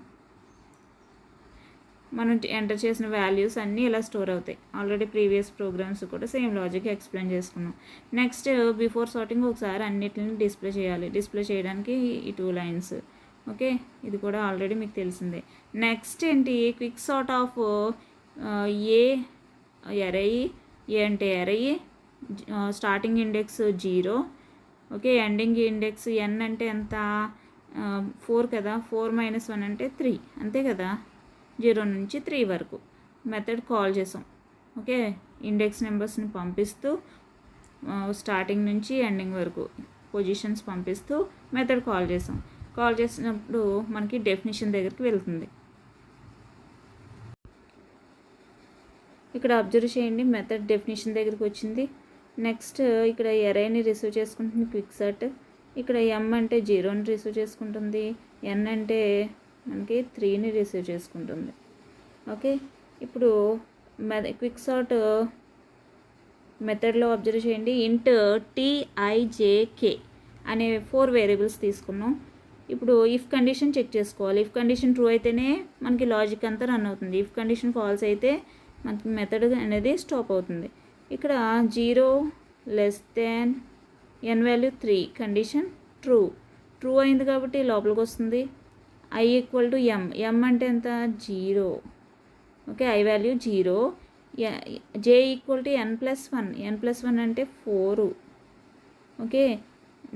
మనం ఎంటర్ చేసిన వాల్యూస్ అన్నీ ఇలా స్టోర్ అవుతాయి. ఆల్రెడీ ప్రీవియస్ ప్రోగ్రామ్స్ కూడా సేమ్ లాజిక్ ఎక్స్ప్లెయిన్ చేసుకున్నాం. నెక్స్ట్ బిఫోర్ సార్టింగ్ ఒకసారి అన్నిటిని డిస్ప్లే చేయాలి. డిస్ప్లే చేయడానికి ఈ 2 లైన్స్. ఓకే, ఇది కూడా ఆల్రెడీ మీకు తెలిసిందే. నెక్స్ట్ ఏంటి, quick sort of A array, A అంటే array, starting index 0, okay, ending index n అంటే ఎంత 4 కదా, 4 - 1 అంటే 3, అంతే కదా, 0 నుంచి 3 వరకు మెథడ్ కాల్ చేసాం. ఓకే, ఇండెక్స్ నెంబర్స్ని పంపిస్తూ స్టార్టింగ్ నుంచి ఎండింగ్ వరకు పొజిషన్స్ పంపిస్తూ మెథడ్ కాల్ చేసాం. కాల్ చేసినప్పుడు మనకి డెఫినిషన్ దగ్గరికి వెళ్తుంది. ఇక్కడ అబ్జర్వ్ చేయండి, మెథడ్ డెఫినిషన్ దగ్గరికి వచ్చింది. నెక్స్ట్ ఇక్కడ ఎరేని రిసీవ్ చేసుకుంటుంది క్విక్ సార్ట్. ఇక్కడ m అంటే 0ని రిసీవ్ చేసుకుంటుంది, n అంటే మనకి 3ని రిసీవ్ చేసుకుంటుంది. ఓకే, ఇప్పుడు క్విక్ సార్ట్ మెథడ్లో అబ్జర్వ్ చేయండి, ఇంట్ TIJK అనే 4 వేరియబుల్స్ తీసుకున్నాం. ఇప్పుడు ఇఫ్ కండిషన్ చెక్ చేసుకోవాలి. ఇఫ్ కండిషన్ ట్రూ అయితేనే మనకి లాజిక్ అంతా రన్ అవుతుంది. ఇఫ్ కండిషన్ ఫాల్స్ అయితే మనకి మెథడ్ అనేది స్టాప్ అవుతుంది. ఇక్కడ 0 n వాల్యూ 3 కండిషన్ ట్రూ అయింది కాబట్టి లోపలికి వస్తుంది. I = m, m అంటే ఎంత 0, okay, I value 0. J = n+1, n+1 అంటే 4, okay.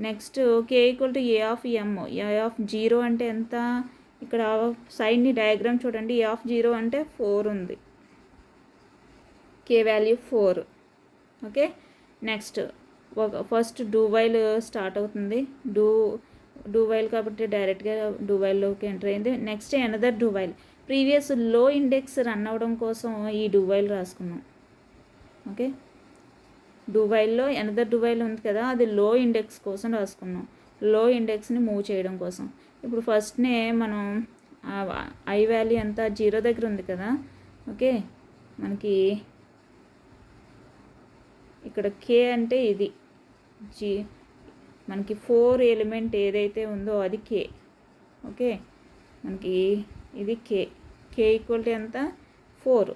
Next K = A of m, A of 0 అంటే ఎంత, ఇక్కడ సైడ్ని డయాగ్రామ్ చూడండి, A ఆఫ్ 0 అంటే 4 ఉంది, K value 4. Okay, next first do while start అవుతుంది. డూ వైల్ కాబట్టి డైరెక్ట్గా డూ వైల్లోకి ఎంటర్ అయింది. Next another do while, previous low index run అవ్వడం కోసం ఈ డూ వైల్ రాసుకున్నాం. ఓకే, డూ వైల్లో అనదర్ డూ వైల్ ఉంది కదా, అది లో ఇండెక్స్ కోసం రాసుకున్నాం, లో ఇండెక్స్ని మూవ్ చేయడం కోసం. ఇప్పుడు ఫస్ట్నే మనం I వాల్యూ ఎంత 0 దగ్గర ఉంది కదా, ఓకే, మనకి ఇక్కడ K అంటే ఇది మనకి 4 ఎలిమెంట్ ఏదైతే ఉందో అది K. ఓకే, మనకి ఇది K = ఎంత 4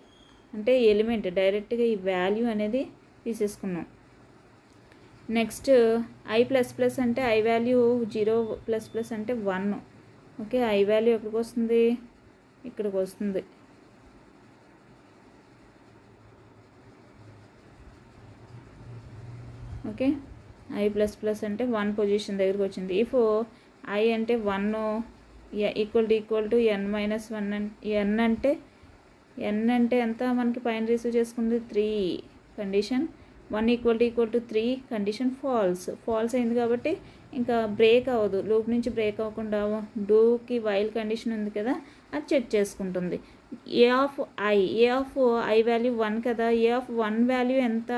అంటే ఎలిమెంట్, డైరెక్ట్గా ఈ వాల్యూ అనేది తీసేసుకున్నాం. నెక్స్ట్ I++ అంటే I వాల్యూ 0++ అంటే 1. ఓకే, I వాల్యూ ఎక్కడికి వస్తుంది, ఇక్కడికి వస్తుంది. ఓకే, I++ అంటే 1 పొజిషన్ దగ్గరికి వచ్చింది. ఇఫ్ I అంటే 1 == n - 1, n అంటే ఎంత మనకి పైన రిసీవ్ చేసుకుంది 3 కండిషన్, 1 = 3 కండిషన్ ఫాల్స్ అయింది కాబట్టి ఇంకా బ్రేక్ అవ్వదు, లూప్ నుంచి బ్రేక్ అవ్వకుండా డూకి వైల్ కండిషన్ ఉంది కదా, అది చెక్ చేసుకుంటుంది. A ఆఫ్ I వాల్యూ 1 కదా, A ఆఫ్ 1 వాల్యూ ఎంత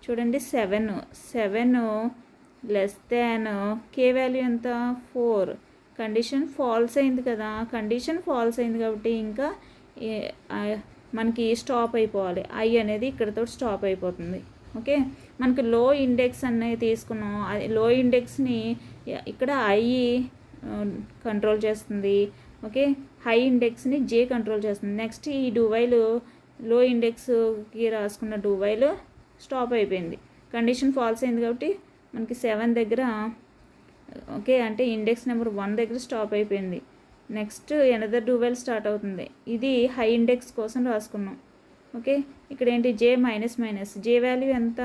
చూడండి 7 K వాల్యూ ఎంత 4, కండిషన్ ఫాల్స్ అయింది కదా, కండిషన్ ఫాల్స్ అయింది కాబట్టి ఇంకా మనకి స్టాప్ అయిపోవాలి, I అనేది ఇక్కడతో స్టాప్ అయిపోతుంది. ఓకే, మనకి లో ఇండెక్స్ అనేది తీసుకున్నాం, లో ఇండెక్స్ని ఇక్కడ I కంట్రోల్ చేస్తుంది. ఓకే, హై ఇండెక్స్ని J కంట్రోల్ చేస్తుంది. నెక్స్ట్ ఈ డూవైల్ లో ఇండెక్స్కి రాసుకున్న డూవైల్ స్టాప్ అయిపోయింది, కండిషన్ ఫాల్స్ అయింది కాబట్టి మనకి 7 దగ్గర, ఓకే, అంటే ఇండెక్స్ నెంబర్ 1 దగ్గర స్టాప్ అయిపోయింది. నెక్స్ట్ అనదర్ డూవైల్ స్టార్ట్ అవుతుంది, ఇది హై ఇండెక్స్ కోసం రాసుకున్నాం. ఓకే, ఇక్కడ ఏంటి J వాల్యూ ఎంత,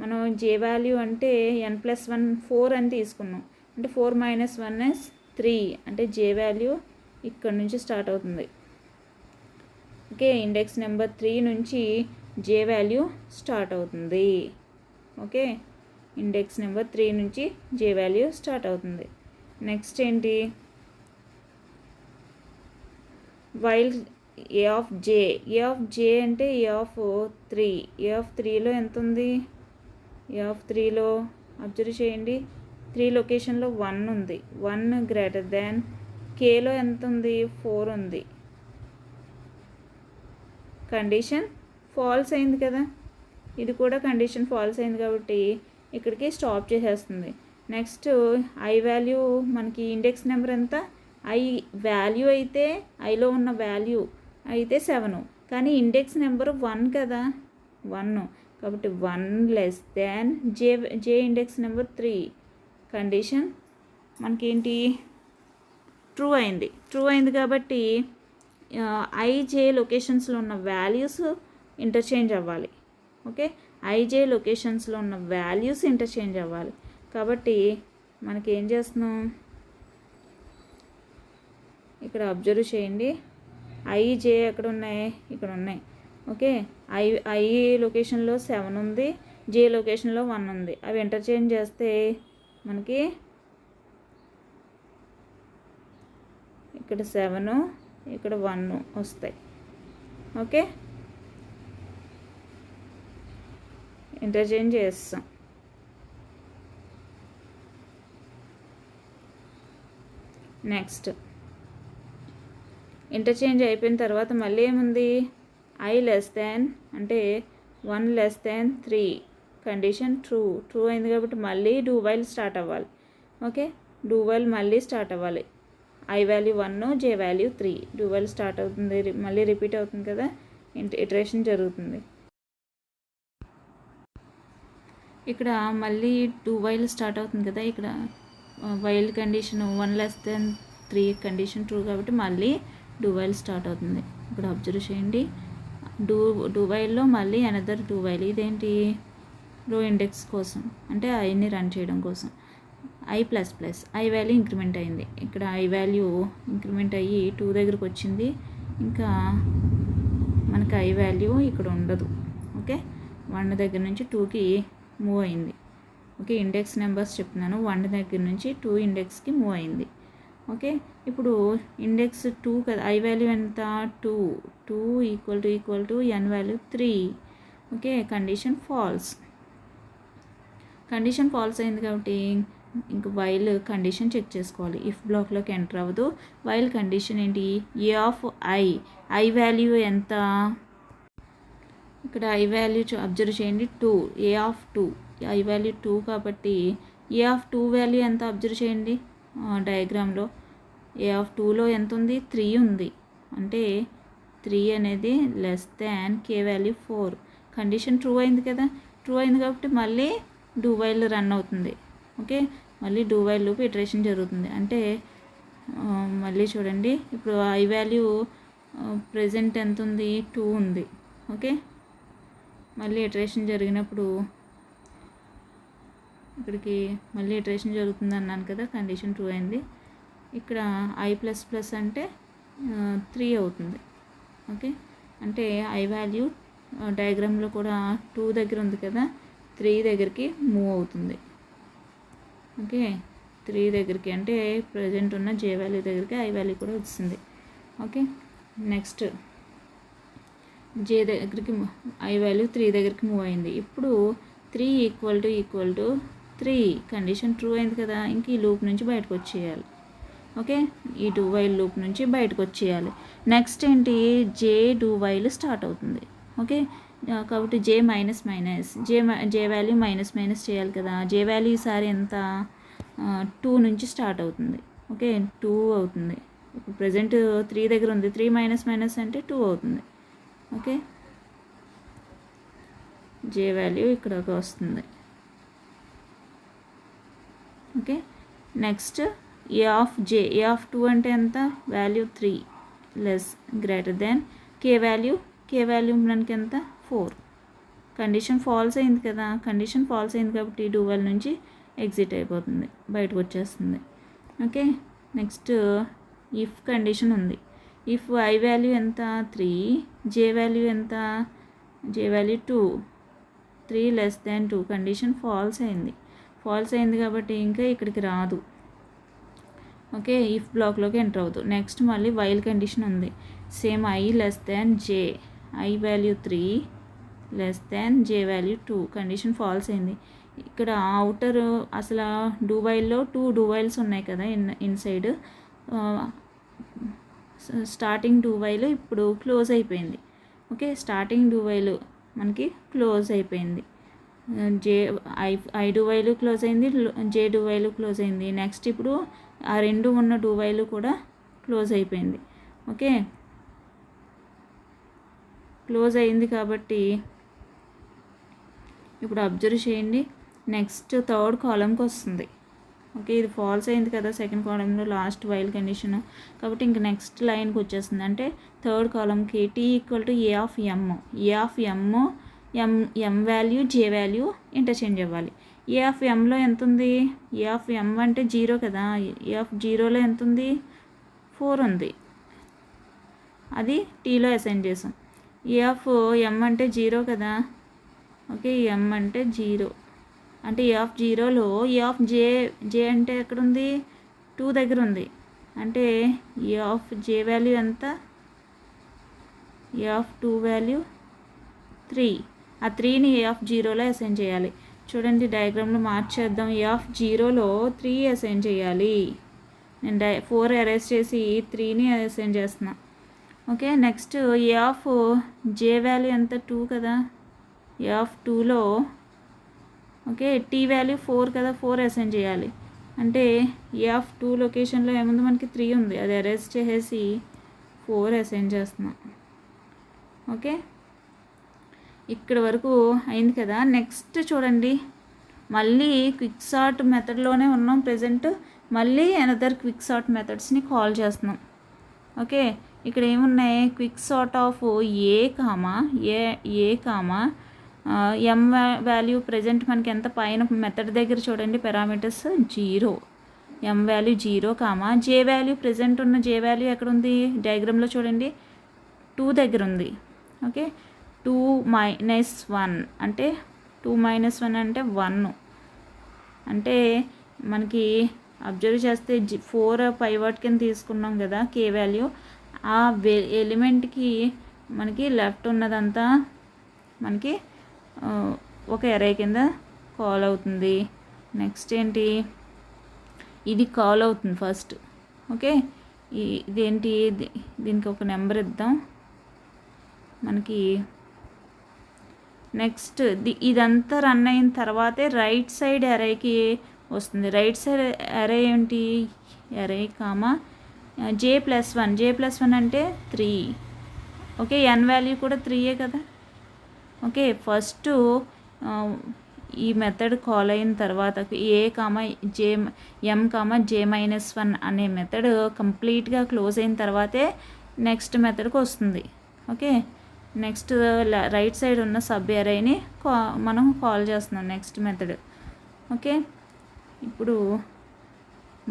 మనం J వాల్యూ అంటే n+1 4 అని తీసుకున్నాం, అంటే 4 - 1 = 3, అంటే J వాల్యూ ఇక్కడ నుంచి స్టార్ట్ అవుతుంది. ఓకే, ఇండెక్స్ నెంబర్ 3 నుంచి J వాల్యూ స్టార్ట్ అవుతుంది. ఓకే, ఇండెక్స్ నెంబర్ 3 నుంచి జే వాల్యూ స్టార్ట్ అవుతుంది. నెక్స్ట్ ఏంటి, వైల్ ఏ ఆఫ్ జే అంటే ఏ ఆఫ్ 3. ఏ ఆఫ్ 3లో ఎంత ఉంది, ఏ ఆఫ్ 3లో అబ్జర్వ్ చేయండి, 3 లొకేషన్లో 1 ఉంది. 1 గ్రేటర్ దాన్ కేలో ఎంత ఉంది, 4 ఉంది. కండిషన్ ఫాల్స్ అయింది కదా, ఇది కూడా కండిషన్ ఫాల్స్ అయింది కాబట్టి ఇక్కడికి స్టాప్ చేసేస్తుంది. నెక్స్ట్ ఐ వాల్యూ మనకి ఇండెక్స్ నెంబర్ ఎంత, ఐ వాల్యూ అయితే ఐలో ఉన్న వాల్యూ అయితే 7, కానీ ఇండెక్స్ నెంబర్ 1 కదా, 1 కాబట్టి 1 లెస్ దాన్ జే ఇండెక్స్ నెంబర్ 3. కండిషన్ మనకేంటి, ట్రూ అయింది కాబట్టి ఐజే లొకేషన్స్లో ఉన్న వాల్యూస్ ఇంటర్చేంజ్ అవ్వాలి. ఓకే, ఐజే లొకేషన్స్లో ఉన్న వాల్యూస్ ఇంటర్చేంజ్ అవ్వాలి కాబట్టి మనకి ఏం చేస్తున్నాం, ఇక్కడ అబ్జర్వ్ చేయండి, ఐజే ఎక్కడ ఉన్నాయి, ఇక్కడ ఉన్నాయి. ఓకే, ఐ లొకేషన్లో 7 ఉంది, జే లొకేషన్లో 1 ఉంది. అవి ఇంటర్చేంజ్ చేస్తే మనకి ఇక్కడ 7 ఇక్కడ 1 వస్తాయి. ఓకే, ఇంటర్చేంజ్ చేస్తాం. నెక్స్ట్ ఇంటర్చేంజ్ అయిపోయిన తర్వాత మళ్ళీ ఏముంది, ఐ లెస్ దాన్ అంటే 1 లెస్ దాన్ 3. కండిషన్ ట్రూ అయింది కాబట్టి మళ్ళీ డూ వైల్ స్టార్ట్ అవ్వాలి. ఓకే, డూ వైల్ మళ్ళీ స్టార్ట్ అవ్వాలి. I value 1, J value 3, do while start అవుతుంది, మళ్ళీ రిపీట్ అవుతుంది కదా, ఇటరేషన్ జరుగుతుంది. ఇక్కడ మళ్ళీ డూ వైల్ స్టార్ట్ అవుతుంది కదా, ఇక్కడ while condition 1 less than 3 condition true కాబట్టి మళ్ళీ డూ వైల్ స్టార్ట్ అవుతుంది. ఇక్కడ అబ్జర్వ్ చేయండి, డూ వైల్లో మళ్ళీ అనదర్ డూ వైల్. ఇదేంటి, రో ఇండెక్స్ కోసం అంటే ఐని రన్ చేయడం కోసం. I plus plus I value increment అయింది, ఇక్కడ ఐ వాల్యూ ఇంక్రిమెంట్ అయ్యి 2 దగ్గరకు వచ్చింది. ఇంకా మనకి ఐ వాల్యూ ఇక్కడ ఉండదు. ఓకే, 1 దగ్గర నుంచి 2కి మూవ్ అయింది. ఓకే, ఇండెక్స్ నెంబర్స్ చెప్తున్నాను, 1 దగ్గర నుంచి 2 ఇండెక్స్కి మూవ్ అయింది. ఓకే, ఇప్పుడు ఇండెక్స్ 2 కదా, ఐ వాల్యూ ఎంత, 2 equal to N value 3. Okay, condition false అయింది కాబట్టి ఇంక వైల్ కండిషన్ చెక్ చేసుకోవాలి. ఇఫ్ బ్లాక్లోకి ఎంటర్ అవ్వదు. వైల్ కండిషన్ ఏంటి, ఏ ఆఫ్ ఐ వాల్యూ ఎంత, ఇక్కడ ఐ వాల్యూ అబ్జర్వ్ చేయండి 2, ఏ ఆఫ్ 2, ఐ వాల్యూ 2 కాబట్టి ఏ ఆఫ్ 2 వాల్యూ ఎంత అబ్జర్వ్ చేయండి డయాగ్రామ్లో. ఏ ఆఫ్ 2లో ఎంత ఉంది, 3 ఉంది. అంటే 3 అనేది లెస్ దాన్ కే వాల్యూ 4. కండిషన్ ట్రూ అయింది కదా, ట్రూ అయింది కాబట్టి మళ్ళీ డూ వైల్ రన్ అవుతుంది. ఓకే, మళ్ళీ డూ వైల్ లూప్ ఇటరేషన్ జరుగుతుంది. అంటే మళ్ళీ చూడండి, ఇప్పుడు ఐ వాల్యూ ప్రెజెంట్ ఎంత ఉంది, 2 ఉంది. ఓకే, మళ్ళీ ఇటరేషన్ జరిగినప్పుడు ఇక్కడికి మళ్ళీ ఇటరేషన్ జరుగుతుంది అన్నాను కదా, కండిషన్ ట్రూ అయింది. ఇక్కడ ఐ ప్లస్ ప్లస్ అంటే 3 అవుతుంది. ఓకే, అంటే ఐ వాల్యూ డయాగ్రామ్లో కూడా 2 దగ్గర ఉంది కదా, 3 దగ్గరికి మూవ్ అవుతుంది. ఓకే, 3 దగ్గరికి అంటే ప్రజెంట్ ఉన్న జే వాల్యూ దగ్గరికి ఐ వాల్యూ కూడా వచ్చింది. ఓకే, నెక్స్ట్ జే దగ్గరికి ఐ వాల్యూ 3 దగ్గరికి మూవ్ అయింది. ఇప్పుడు 3 ఈక్వల్ టు 3 కండిషన్ ట్రూ అయింది కదా, ఇంక ఈ లూప్ నుంచి బయటకు వచ్చేయాలి. ఓకే, ఈ డూ వైల్ లూప్ నుంచి బయటకు వచ్చేయాలి. నెక్స్ట్ ఏంటి, జే డూ వైల్ స్టార్ట్ అవుతుంది. ఓకే, కాబట్టి జే మైనస్ జే వాల్యూ మైనస్ చేయాలి కదా. జే వాల్యూ ఈసారి ఎంత, 2 నుంచి స్టార్ట్ అవుతుంది. ఓకే, 2 అవుతుంది. ఇప్పుడు ప్రజెంట్ 3 దగ్గర ఉంది, 3 మైనస్ అంటే 2 అవుతుంది. ఓకే, జే వాల్యూ ఇక్కడికి వస్తుంది. ఓకే, నెక్స్ట్ ఏ ఆఫ్ 2 అంటే ఎంత, వాల్యూ 3 లెస్ గ్రేటర్ దాన్ కే వాల్యూ మనకి ఎంత, 4. కండిషన్ ఫాల్స్ అయింది కదా, కండిషన్ ఫాల్స్ అయింది కాబట్టి డూ వైల్ నుంచి ఎగ్జిట్ అయిపోతుంది, బయటకు వచ్చేస్తుంది. ఓకే, నెక్స్ట్ ఇఫ్ కండిషన్ ఉంది. ఇఫ్ ఐ వాల్యూ ఎంత, 3, జే వాల్యూ ఎంత, J value 2. 3 less than 2 condition false అయింది కాబట్టి ఇంకా ఇక్కడికి రాదు. ఓకే, ఇఫ్ బ్లాక్లోకి ఎంటర్ అవుతుంది. నెక్స్ట్ మళ్ళీ వైల్ కండిషన్ ఉంది. Same I less than J, I value 3 less than J value 2 condition false అయింది. ఇక్కడ అవుటర్ అసలు డూ వైల్లో 2 డూ వైల్స్ ఉన్నాయి కదా ఇన్సైడ్. స్టార్టింగ్ డూ వైల్ ఇప్పుడు క్లోజ్ అయిపోయింది. ఓకే, స్టార్టింగ్ డూ వైల్ మనకి క్లోజ్ అయిపోయింది. ఐ డూ వైలు క్లోజ్ అయింది, జే డూ వైలు క్లోజ్ అయింది. నెక్స్ట్ ఇప్పుడు ఆ రెండు ఉన్న డూ వైలు కూడా క్లోజ్ అయిపోయింది. ఓకే, క్లోజ్ అయింది కాబట్టి ఇప్పుడు అబ్జర్వ్ చేయండి. నెక్స్ట్ థర్డ్ కాలంకి వస్తుంది. ఓకే, ఇది ఫాల్స్ అయింది కదా సెకండ్ కాలంలో లాస్ట్ వైల్ కండిషన్ కాబట్టి ఇంక నెక్స్ట్ లైన్కి వచ్చేస్తుంది. అంటే థర్డ్ కాలంకి T equal to A of M value J value interchange అవ్వాలి. ఏ ఆఫ్ ఎంలో ఎంత ఉంది? ఏ ఆఫ్ ఎమ్ అంటే 0 కదా. ఏ ఆఫ్ 0లో ఎంత ఉంది? 4 ఉంది. అది టీలో అసైన్ చేసాం. ఏ ఆఫ్ ఎమ్ అంటే 0 కదా. ఓకే, ఎమ్ అంటే 0 అంటే ఏ ఆఫ్ 0లో ఏ ఆఫ్ జే అంటే ఎక్కడ ఉంది? 2 దగ్గర ఉంది. అంటే ఏ ఆఫ్ జే వాల్యూ ఎంత? ఏ ఆఫ్ 2 వాల్యూ 3. ఆ 3ని ఏ ఆఫ్ 0లో అసైన్ చేయాలి. చూడండి డయాగ్రామ్లో మార్చేద్దాం. ఏ ఆఫ్ 0లో 3 అసైన్ చేయాలి. నేను 4 అరేంజ్ చేసి 3ని అసైన్ చేస్తున్నా. Okay, next A of J value ఎంత? 2 కదా. ఏ ఆఫ్ 2లో ఓకే టీ వాల్యూ 4 కదా, 4 అసైన్ చేయాలి. అంటే ఏ ఆఫ్ 2 లొకేషన్లో ఏముంది? మనకి 3 ఉంది. అది అరేంజ్ చేసేసి 4 అసైన్ చేస్తున్నా. ఓకే, ఇక్కడ వరకు అయింది కదా. నెక్స్ట్ చూడండి, మళ్ళీ క్విక్ సార్ట్ మెథడ్లోనే ఉన్నాం ప్రజెంట్. మళ్ళీ అనదర్ క్విక్ సార్ట్ మెథడ్స్ని కాల్ చేస్తున్నాం. ఓకే, ఇక్కడ ఏమున్నాయి? Quick sort of A comma M value present మనకి ఎంత పైన మెథడ్ దగ్గర చూడండి పారామీటర్స్ 0, ఎమ్ వాల్యూ 0 కామా జే వాల్యూ ప్రజెంట్ ఉన్న జే వాల్యూ ఎక్కడ ఉంది? డయాగ్రామ్లో చూడండి 2 దగ్గర ఉంది. ఓకే, 2 మైనస్ 1 అంటే 2 మైనస్ 1 అంటే 1. అంటే మనకి అబ్జర్వ్ చేస్తే 4 పైవట్ కింద తీసుకున్నాం కదా కే వాల్యూ. ఆ ఎలిమెంట్కి మనకి లెఫ్ట్ ఉన్నదంతా మనకి ఒక ఎరే కింద కాల్ అవుతుంది. నెక్స్ట్ ఏంటి? ఇది కాల్ అవుతుంది ఫస్ట్. ఓకే, ఇదేంటి? దీనికి ఒక నెంబర్ ఇద్దాం మనకి. నెక్స్ట్ ఇదంతా రన్ అయిన తర్వాతే రైట్ సైడ్ ఎరేకి వస్తుంది. రైట్ సైడ్ ఎరే ఏంటి? ఎరే కామా J+1 అంటే 3. ఓకే, ఎన్ వాల్యూ కూడా 3 కదా. ఓకే, ఫస్ట్ ఈ మెథడ్ కాల్ అయిన తర్వాత M, J-1 అనే మెథడ్ కంప్లీట్గా క్లోజ్ అయిన తర్వాతే నెక్స్ట్ మెథడ్కి వస్తుంది. ఓకే, నెక్స్ట్ రైట్ సైడ్ ఉన్న సబ్ ఎరేని మనం కాల్ చేస్తున్నాం నెక్స్ట్ మెథడ్. ఓకే, ఇప్పుడు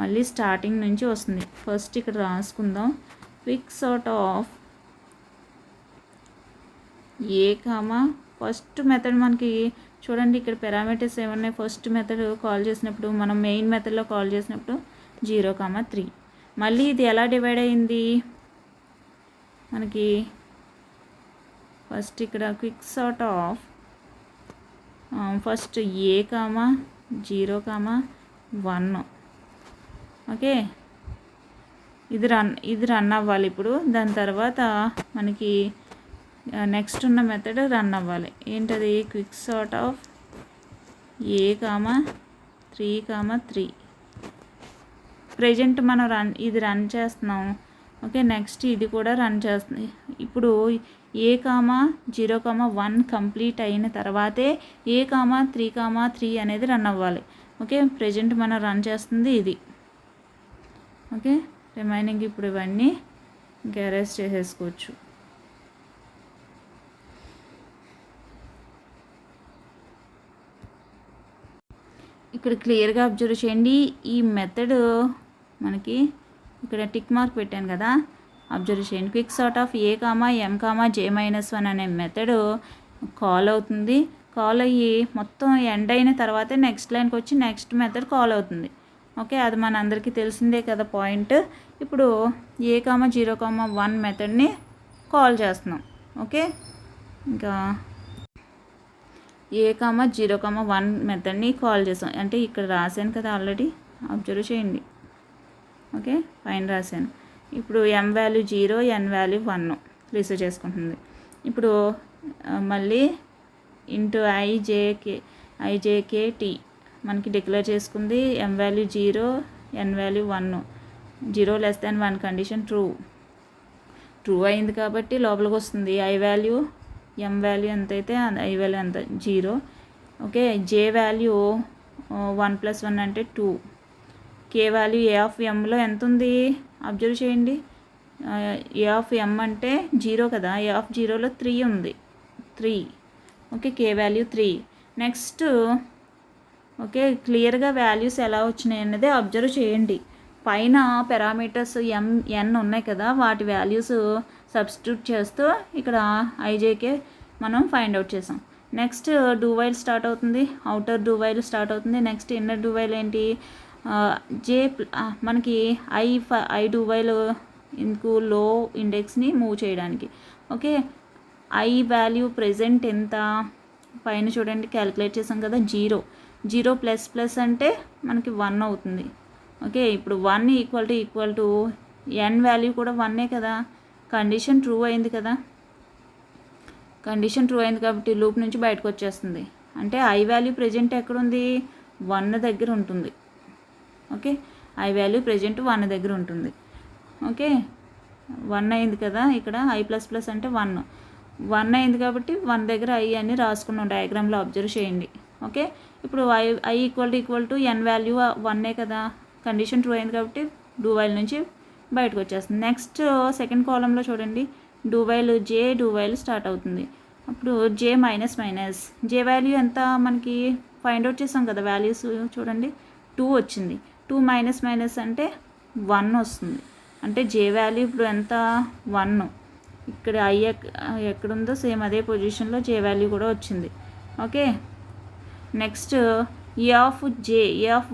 మళ్ళీ స్టార్టింగ్ నుంచి వస్తుంది. ఫస్ట్ ఇక్కడ రాసుకుందాం. Quick sort of A comma first method మనకి చూడండి ఇక్కడ పారామీటర్స్ ఏమన్నాయి? ఫస్ట్ మెథడ్ కాల్ చేసినప్పుడు మనం మెయిన్ మెథడ్లో కాల్ చేసినప్పుడు 0, 3. మళ్ళీ ఇది ఎలా డివైడ్ అయింది మనకి? ఫస్ట్ ఇక్కడ quick sort of first A comma 0, 1. Okay, ఇది రన్ అవ్వాలి ఇప్పుడు. దాని తర్వాత మనకి నెక్స్ట్ ఉన్న మెథడ్ రన్ అవ్వాలి. ఏంటది? Quick sort of A comma 3, 3. Present మనం ఇది రన్ చేస్తున్నాం. ఓకే, నెక్స్ట్ ఇది కూడా రన్ చేస్తుంది. ఇప్పుడు ఏ కామా 0, 1 కంప్లీట్ అయిన తర్వాతే ఏ కామా 3, 3 అనేది రన్ అవ్వాలి. ఓకే, ప్రజెంట్ మనం రన్ చేస్తుంది ఇది. ఓకే, రిమైనింగ్ ఇప్పుడు ఇవన్నీ ఇంకా అరేంజ్ చేసేసుకోవచ్చు. ఇక్కడ క్లియర్గా అబ్జర్వ్ చేయండి. ఈ మెథడ్ మనకి ఇక్కడ టిక్ మార్క్ పెట్టాను కదా, అబ్జర్వ్ చేయండి. Quick sort of A comma M comma J-1 అనే మెథడ్ కాల్ అవుతుంది. కాల్ అయ్యి మొత్తం ఎండ్ అయిన తర్వాతే నెక్స్ట్ లైన్కి వచ్చి నెక్స్ట్ మెథడ్ కాల్ అవుతుంది. ఓకే, అది మన అందరికీ తెలిసిందే కదా పాయింట్. ఇప్పుడు A,0,1 మెథడ్ని కాల్ చేస్తున్నాం. ఓకే, ఇంకా A,0,1 మెథడ్ని కాల్ చేసాం. అంటే ఇక్కడ రాశాను కదా ఆల్రెడీ, అబ్జర్వ్ చేయండి. ఓకే, పైన రాశాను. ఇప్పుడు M value 0, N value 1 receive చేసుకుంటుంది. ఇప్పుడు మళ్ళీ ఇంటూ IJK T మనకి డిక్లేర్ చేసుకుంది. M value 0, N value 1, 0 <1 condition true అయింది కాబట్టి లోపలికి వస్తుంది. I వాల్యూ M వాల్యూ ఎంత అయితే I వాల్యూ ఎంత 0. ఓకే, J వాల్యూ 1 + 1 అంటే 2. K వాల్యూ A ఆఫ్ Mలో ఎంత ఉంది అబ్జర్వ్ చేయండి. A ఆఫ్ M అంటే 0 కదా, A ఆఫ్ 0లో 3 ఉంది, 3. Okay, K value 3. Next okay, క్లియర్గా వాల్యూస్ ఎలా వచ్చినాయి అన్నది అబ్జర్వ్ చేయండి. పైన పారామీటర్స్ MN ఉన్నాయి కదా, వాటి వాల్యూస్ సబ్స్టిట్యూట్ చేస్తూ ఇక్కడ IJK మనం ఫైండ్ అవుట్ చేసాం. నెక్స్ట్ డూ వైల్ స్టార్ట్ అవుతుంది, అవుటర్ డూ వైల్ స్టార్ట్ అవుతుంది. నెక్స్ట్ ఇన్నర్ డూ వైల్ ఏంటి, మనకి ఐ డూ వైల్ ఇందుకు లో ఇండెక్స్ని మూవ్ చేయడానికి. ఓకే, I వాల్యూ ప్రెజెంట్ ఎంత పైన చూడండి క్యాలిక్యులేట్ చేసాం కదా, 0 ++ అంటే మనకి 1 అవుతుంది. ఓకే, ఇప్పుడు 1 ఈక్వల్ టు N వాల్యూ కూడా 1 కదా, కండిషన్ ట్రూ అయింది కదా. కండిషన్ ట్రూ అయింది కాబట్టి లూప్ నుంచి బయటకు వచ్చేస్తుంది. అంటే I వాల్యూ ప్రెజెంట్ ఎక్కడుంది, 1 దగ్గర ఉంటుంది. ఓకే, I వాల్యూ ప్రెజెంట్ 1 దగ్గర ఉంటుంది. ఓకే, 1 అయింది కదా, ఇక్కడ I++ అంటే 1 అయింది కాబట్టి 1 దగ్గర I అని రాసుకున్నాం, డయాగ్రామ్లో అబ్జర్వ్ చేయండి. ఓకే, ఇప్పుడు I equal to N value 1 కదా, కండిషన్ ట్రూ అయింది కాబట్టి డూ వైల్ నుంచి బయటకు వచ్చేస్తుంది. నెక్స్ట్ సెకండ్ కాలంలో చూడండి, డూ వైల్ స్టార్ట్ అవుతుంది. అప్పుడు J - J వాల్యూ ఎంత మనకి ఫైండ్ అవుట్ చేసాం కదా, వాల్యూస్ చూడండి 2 వచ్చింది. 2 - అంటే 1 వస్తుంది. అంటే J వాల్యూ ఇప్పుడు ఎంత 1. ఇక్కడ I ఎక్కడుందో సేమ్ అదే పొజిషన్లో J వాల్యూ కూడా వచ్చింది. ఓకే, నెక్స్ట్ A ఆఫ్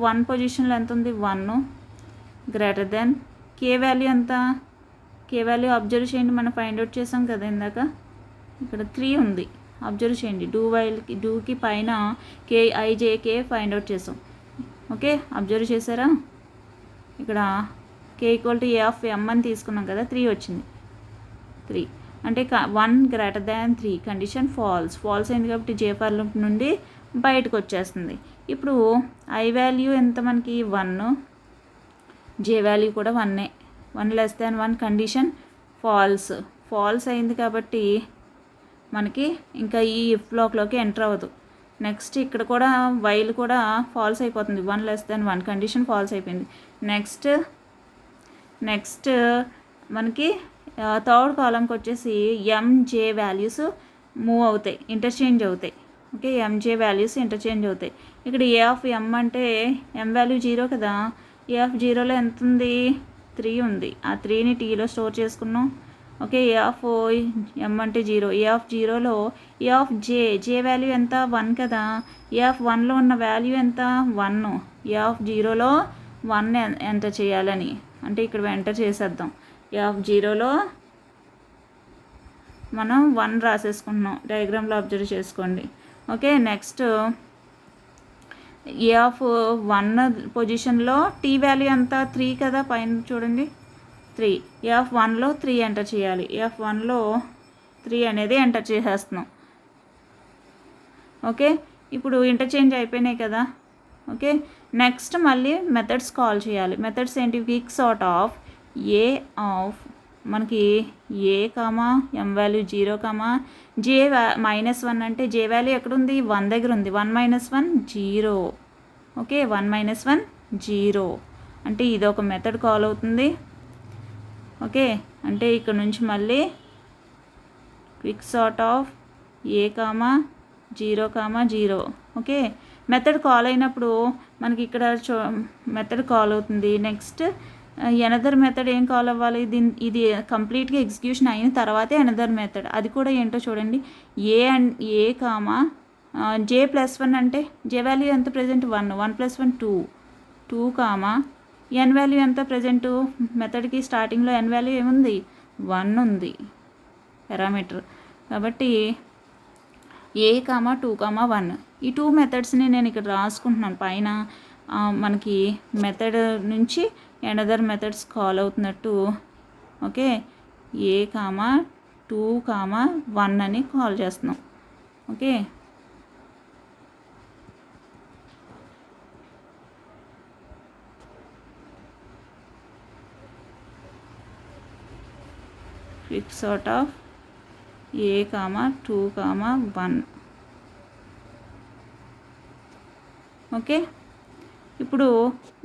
1 పొజిషన్లో ఎంత ఉంది, 1 గ్రేటర్ దెన్ K వాల్యూ ఎంత, K వాల్యూ అబ్జర్వ్ చేయండి, మనం ఫైండ్ అవుట్ చేసాం కదా ఇందాక, ఇక్కడ 3 ఉంది. అబ్జర్వ్ చేయండి, డూకి పైన IJK ఫైండ్ అవుట్ చేసాం. ఓకే, అబ్జర్వ్ చేశారా, ఇక్కడ K equal to A of M అని తీసుకున్నాం కదా, 3 వచ్చింది. 3 అంటే 1 గ్రేటర్ దాన్ 3 కండిషన్ ఫాల్స్ అయింది కాబట్టి J ఫర్ లూప్ నుండి బయటకు వచ్చేస్తుంది. ఇప్పుడు I వాల్యూ ఎంత మనకి 1, J వాల్యూ కూడా 1, 1 <1 కండిషన్ ఫాల్స్ అయింది కాబట్టి మనకి ఇంకా ఈ ఇఫ్ బ్లాక్లోకి ఎంటర్ అవ్వదు. నెక్స్ట్ ఇక్కడ కూడా వైల్ కూడా ఫాల్స్ అయిపోతుంది, 1 <1 కండిషన్ ఫాల్స్ అయిపోయింది. నెక్స్ట్ మనకి థర్డ్ కాలంకి వచ్చేసి MJ వాల్యూస్ మూవ్ అవుతాయి, ఇంటర్చేంజ్ అవుతాయి. ఓకే, MJ వాల్యూస్ ఇంటర్చేంజ్ అవుతాయి. ఇక్కడ A ఆఫ్ M అంటే M వాల్యూ 0 కదా, A ఆఫ్ 0లో ఎంత ఉంది, 3 ఉంది. ఆ 3ని Tలో స్టోర్ చేసుకున్నాం. ఓకే, A ఆఫ్ M అంటే 0, A ఆఫ్ 0లో A ఆఫ్ J వాల్యూ ఎంత 1 కదా, A ఆఫ్ 1లో ఉన్న వాల్యూ ఎంత 1, A ఆఫ్ 0లో 1 ఎంటర్ చేయాలని, అంటే ఇక్కడ ఎంటర్ చేసేద్దాం. A ఆఫ్ 0లో మనం 1 రాసేసుకుంటున్నాం, డయాగ్రామ్లో అబ్జర్వ్ చేసుకోండి. ఓకే, నెక్స్ట్ A ఆఫ్ 1 పొజిషన్లో T వాల్యూ ఎంత 3 కదా, పైన చూడండి 3. A ఆఫ్ 1లో 3 ఎంటర్ చేయాలి, A ఆఫ్ 1లో 3 అనేది ఎంటర్ చేసేస్తున్నాం. ఓకే, ఇప్పుడు ఇంటర్చేంజ్ అయిపోయినాయి కదా. ఓకే, నెక్స్ట్ మళ్ళీ మెథడ్స్ కాల్ చేయాలి. మెథడ్స్ ఏంటి, quick sort of A of మనకి A, M వాల్యూ 0, J -1 అంటే J వాల్యూ ఎక్కడుంది, 1 దగ్గర ఉంది. 1 - 1 0. ఓకే, 1 - 1 0 అంటే ఇది ఒక మెథడ్ కాల్ అవుతుంది. ఓకే, అంటే ఇక్కడ నుంచి మళ్ళీ quick sort of A, 0, 0. Okay, method call అయినప్పుడు మనకి ఇక్కడ మెథడ్ కాల్ అవుతుంది. నెక్స్ట్ ఎనదర్ మెథడ్ ఏం కాల్ అవ్వాలి, ఇది కంప్లీట్గా ఎగ్జిక్యూషన్ అయిన తర్వాతే ఎనదర్ మెథడ్, అది కూడా ఏంటో చూడండి. A, జే ప్లస్ 1 అంటే జే వాల్యూ ఎంత ప్రజెంట్ 1, 1 + 1 2, 2 కామా ఎన్ వాల్యూ ఎంత ప్రజెంటు మెథడ్కి స్టార్టింగ్లో ఎన్ వాల్యూ ఏముంది 1 ఉంది పారామీటర్. కాబట్టి ఏ కామా 2 కామా 1 ఈ 2 మెథడ్స్ని నేను ఇక్కడ రాసుకుంటున్నాను పైన. మనకి మెథడ్ నుంచి అనదర్ మెథడ్స్ కాల్ అవుతున్నట్టు. ఓకే, ఏ కామా 2 కామా 1 అని కాల్ చేస్తున్నాం. Okay, quick sort of A comma 2 comma 1. Okay, ఇప్పుడు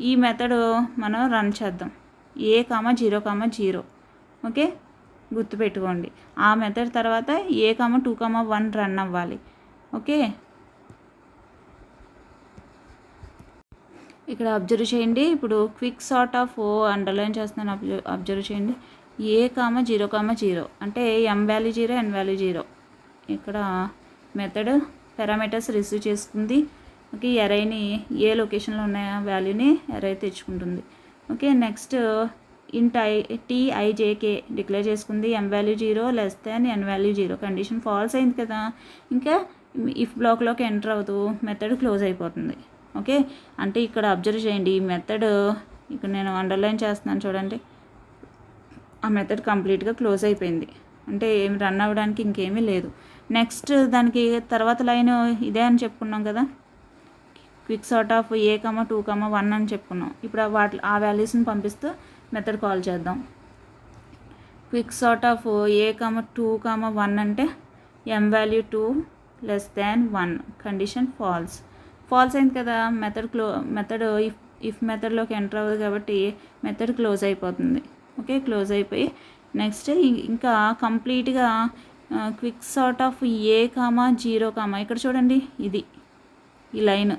ఈ మెథడ్ మనం రన్ చేద్దాం. ఏ కామా 0 కామా 0. ఓకే, గుర్తుపెట్టుకోండి. ఆ మెథడ్ తర్వాత ఏ కామా 2 కామా 1 రన్ అవ్వాలి. ఓకే, ఇక్కడ అబ్జర్వ్ చేయండి. ఇప్పుడు క్విక్ సార్ట్ ఆఫ్ అండర్లైన్ చేస్తున్నాను, అబ్జర్వ్ చేయండి. ఏ కామా 0 కామా 0 అంటే ఎం వాల్యూ 0, ఎన్ వాల్యూ 0. ఇక్కడ మెథడ్ పారామీటర్స్ రిసీవ్ చేసుకుంది. ఓకే, ఎరైని ఏ లొకేషన్లో ఉన్న వాల్యూని ఎరై తెచ్చుకుంటుంది. ఓకే, నెక్స్ట్ ఇంట్ టీఐజేకే డిక్లేర్ చేసుకుంది. ఎం వాల్యూ 0 లెస్ దాన్ ఎన్ వాల్యూ 0. కండిషన్ ఫాల్స్ అయింది కదా, ఇంకా ఇఫ్ బ్లాక్లోకి ఎంటర్ అవుతూ మెథడ్ క్లోజ్ అయిపోతుంది. ఓకే, అంటే ఇక్కడ అబ్జర్వ్ చేయండి. ఈ మెథడ్ ఇక్కడ నేను అండర్లైన్ చేస్తున్నాను చూడండి. ఆ మెథడ్ కంప్లీట్గా క్లోజ్ అయిపోయింది, అంటే ఏమి రన్ అవ్వడానికి ఇంకేమీ లేదు. నెక్స్ట్ దానికి తర్వాత లైన్ ఇదే అని చెప్పుకున్నాం కదా, quick sort of A comma 2 comma 1 అని చెప్పుకున్నాం. ఇప్పుడు ఆ వాల్యూస్ని పంపిస్తూ మెథడ్ కాల్ చేద్దాం. Quick sort of A comma 2 comma 1 అంటే M value 2 less than 1. Condition false అయింది కదా, మెథడ్ ఇఫ్ మెథడ్లోకి ఎంటర్ అవ్వదు కాబట్టి మెథడ్ క్లోజ్ అయిపోతుంది. ఓకే, క్లోజ్ అయిపోయి నెక్స్ట్ ఇంకా కంప్లీట్గా quick sort of A comma 0 comma, ఇక్కడ చూడండి ఇది ఈ లైన్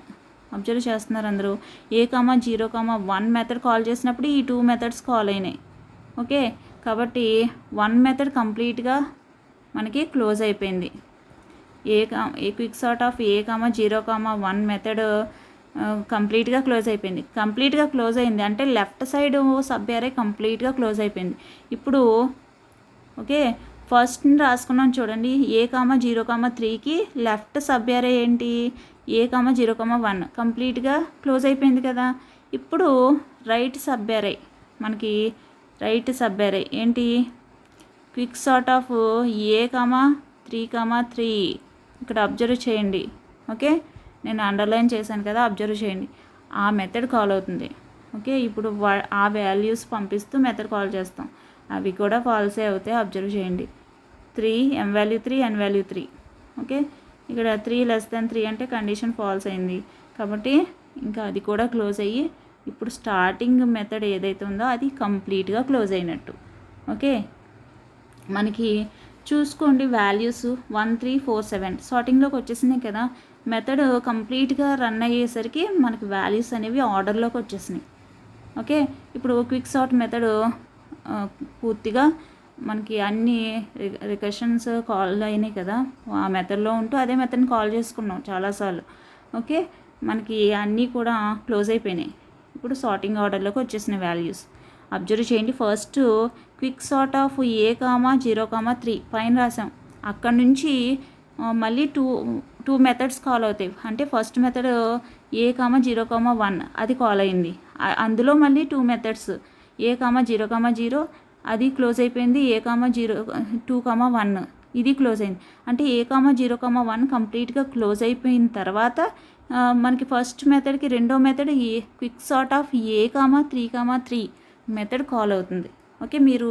అబ్జర్వ్ చేస్తున్నారు అందరూ. ఏ కామా 0 కామా 1 మెథడ్ కాల్ చేసినప్పుడు ఈ 2 మెథడ్స్ కాల్ అయినాయి. ఓకే, కాబట్టి 1 మెథడ్ కంప్లీట్గా మనకి క్లోజ్ అయిపోయింది. ఏ quick sort of A comma 0 comma 1 method కంప్లీట్గా క్లోజ్ అయిపోయింది. కంప్లీట్గా క్లోజ్ అయింది అంటే లెఫ్ట్ సైడ్ సబ్ అరే కంప్లీట్గా క్లోజ్ అయిపోయింది. ఇప్పుడు ఓకే, ఫస్ట్ని రాసుకున్నాం చూడండి. ఏ కామా 0 కామా 3కి లెఫ్ట్ సబ్ అరే ఏంటి, ఏ కామా 0 కామా 1 కంప్లీట్గా క్లోజ్ అయిపోయింది కదా. ఇప్పుడు రైట్ సబ్ అరే, మనకి రైట్ సబ్ అరే ఏంటి, quick sort of A comma 3 comma 3. ఇక్కడ అబ్జర్వ్ చేయండి. ఓకే, నేను అండర్లైన్ చేశాను కదా, అబ్జర్వ్ చేయండి. ఆ మెథడ్ కాల్ అవుతుంది. ఓకే, ఇప్పుడు ఆ వాల్యూస్ పంపిస్తూ మెథడ్ కాల్ చేస్తాం. అవి కూడా ఫాల్సే అవుతాయి, అబ్జర్వ్ చేయండి. 3 ఎం వాల్యూ 3, ఎన్ వాల్యూ 3. ఓకే, ఇక్కడ 3 లెస్ దాన్ 3 అంటే కండిషన్ ఫాల్స్ అయింది కాబట్టి ఇంకా అది కూడా క్లోజ్ అయ్యి ఇప్పుడు స్టార్టింగ్ మెథడ్ ఏదైతే ఉందో అది కంప్లీట్గా క్లోజ్ అయినట్టు. ఓకే, మనకి చూసుకోండి వాల్యూస్ 1 3 4 7 సార్టింగ్లోకి వచ్చేసినాయి కదా. మెథడ్ కంప్లీట్గా రన్ అయ్యేసరికి మనకి వాల్యూస్ అనేవి ఆర్డర్లోకి వచ్చేసినాయి. ఓకే, ఇప్పుడు క్విక్ సార్ట్ మెథడ్ పూర్తిగా మనకి అన్ని రికర్షన్స్ కాల్ అయినాయి కదా, ఆ మెథడ్లో ఉంటూ అదే మెథడ్ని కాల్ చేసుకున్నాం చాలాసార్లు. ఓకే, మనకి అన్నీ కూడా క్లోజ్ అయిపోయినాయి. ఇప్పుడు సార్టింగ్ ఆర్డర్లోకి వచ్చేసిన వాల్యూస్ అబ్జర్వ్ చేయండి. First quick sort of A comma 0 comma 3 పైన రాసాం. అక్కడ నుంచి మళ్ళీ టూ మెథడ్స్ కాల్ అవుతాయి. అంటే ఫస్ట్ మెథడ్ ఏ కామా 0 కామా 1 అది కాల్ అయింది. అందులో మళ్ళీ 2 మెథడ్స్ ఏ కామా 0 కామా 0 అది క్లోజ్ అయిపోయింది. ఏ కామా 2 కామా 1 ఇది క్లోజ్ అయింది. అంటే ఏ కామా 0 కామా 1 కంప్లీట్గా క్లోజ్ అయిపోయిన తర్వాత మనకి ఫస్ట్ మెథడ్కి రెండో method quick sort of A comma 3 comma 3 method call అవుతుంది. ఓకే, మీరు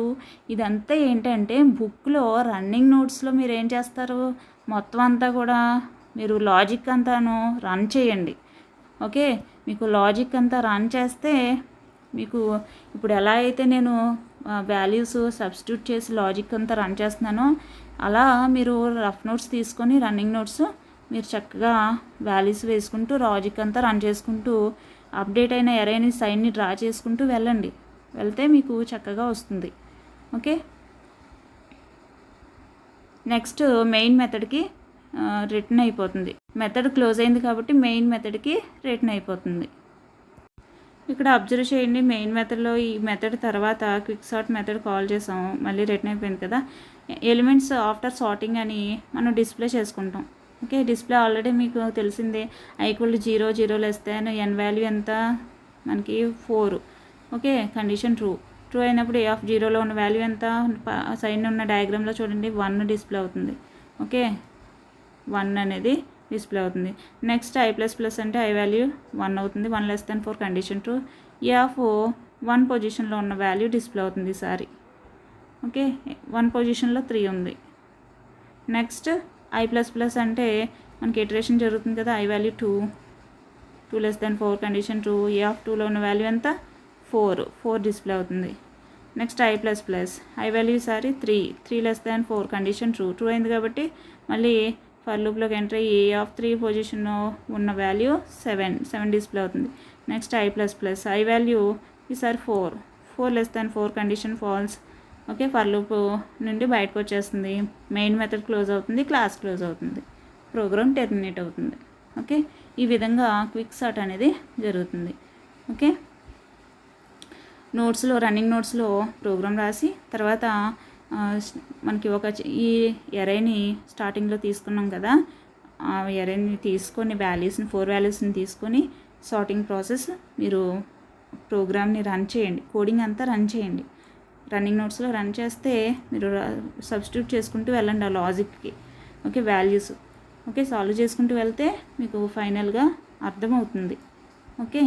ఇదంతా ఏంటంటే బుక్లో రన్నింగ్ నోట్స్లో మీరు ఏం చేస్తారు, మొత్తం అంతా కూడా మీరు లాజిక్ అంతాను రన్ చేయండి. ఓకే, మీకు లాజిక్ అంతా రన్ చేస్తే మీకు ఇప్పుడు ఎలా అయితే నేను వాల్యూస్ సబ్స్టిట్యూట్ చేసి లాజిక్ అంతా రన్ చేస్తున్నానో అలా మీరు రఫ్ నోట్స్ తీసుకొని రన్నింగ్ నోట్స్ మీరు చక్కగా వాల్యూస్ వేసుకుంటూ లాజిక్ అంతా రన్ చేసుకుంటూ అప్డేట్ అయిన ఎరైని సైన్ని డ్రా చేసుకుంటూ వెళ్తే మీకు చక్కగా వస్తుంది. ఓకే, నెక్స్ట్ మెయిన్ మెథడ్కి రిటర్న్ అయిపోతుంది. మెథడ్ క్లోజ్ అయింది కాబట్టి మెయిన్ మెథడ్కి రిటర్న్ అయిపోతుంది. ఇక్కడ అబ్జర్వ్ చేయండి, మెయిన్ మెథడ్లో ఈ మెథడ్ తర్వాత క్విక్ సార్ట్ మెథడ్ కాల్ చేసాం, మళ్ళీ రిటర్న్ అయిపోయింది కదా. ఎలిమెంట్స్ ఆఫ్టర్ సార్టింగ్ అని మనం డిస్ప్లే చేసుకుంటాం. ఓకే, డిస్ప్లే ఆల్రెడీ మీకు తెలిసిందే. =0 0 n వాల్యూ ఎంత మనకి 4. ఓకే, కండిషన్ ట్రూ అయినప్పుడు A(0)లో ఉన్న వాల్యూ ఎంత, సైడ్ ఉన్న డయాగ్రామ్లో చూడండి 1 డిస్ప్లే అవుతుంది. ఓకే, 1 అనేది డిస్ప్లే అవుతుంది. నెక్స్ట్ i++ అంటే i వాల్యూ 1 అవుతుంది. 1 4 కండిషన్ ట్రూ. A(1) పొజిషన్లో ఉన్న వాల్యూ డిస్ప్లే అవుతుంది ఈసారి. ఓకే, 1 పొజిషన్లో 3 ఉంది. నెక్స్ట్ i++ అంటే మనకి ఇటరేషన్ జరుగుతుంది కదా, i వాల్యూ 2 4 కండిషన్ ట్రూ. A(2)లో ఉన్న వాల్యూ ఎంత 4 డిస్ప్లే అవుతుంది. నెక్స్ట్ i++ వాల్యూ ఈసారి 3 4 కండిషన్ ట్రూ అయింది కాబట్టి మళ్ళీ ఫర్ లూప్లోకి ఎంటర్ అయ్యి A(3) పొజిషన్లో ఉన్న వాల్యూ 7 డిస్ప్లే అవుతుంది. నెక్స్ట్ i++ వాల్యూ ఈసారి 4 4 condition false. Okay, for loop నుండి బయటకు వచ్చేస్తుంది. మెయిన్ మెథడ్ క్లోజ్ అవుతుంది, క్లాస్ క్లోజ్ అవుతుంది, ప్రోగ్రామ్ టెర్మినేట్ అవుతుంది. ఓకే, ఈ విధంగా క్విక్ సార్ట్ అనేది జరుగుతుంది. ఓకే, రన్నింగ్ నోట్స్లో ప్రోగ్రామ్ రాసి తర్వాత మనకి ఈ ఎరేని స్టార్టింగ్లో తీసుకున్నాం కదా, ఆ ఎరేని తీసుకొని 4 వాల్యూస్ని తీసుకొని సార్టింగ్ ప్రాసెస్ మీరు ప్రోగ్రామ్ని రన్ చేయండి. కోడింగ్ అంతా రన్ చేయండి. రన్నింగ్ నోట్స్లో రన్ చేస్తే మీరు సబ్స్టిట్యూట్ చేసుకుంటూ వెళ్ళండి ఆ లాజిక్కి. ఓకే, వాల్యూస్ ఓకే సాల్వ్ చేసుకుంటూ వెళ్తే మీకు ఫైనల్గా అర్థమవుతుంది. ఓకే,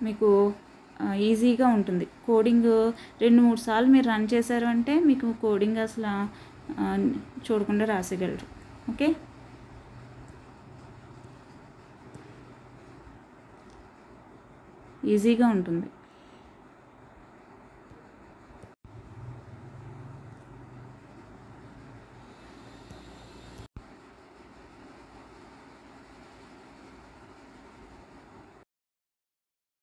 మీకు ఈజీగా ఉంటుంది. కోడింగ్ 2-3 సార్లు మీరు రన్ చేశారు అంటే మీకు కోడింగ్ అసలు చూడకుండా రాసేయగలరు. ఓకే, ఈజీగా ఉంటుంది.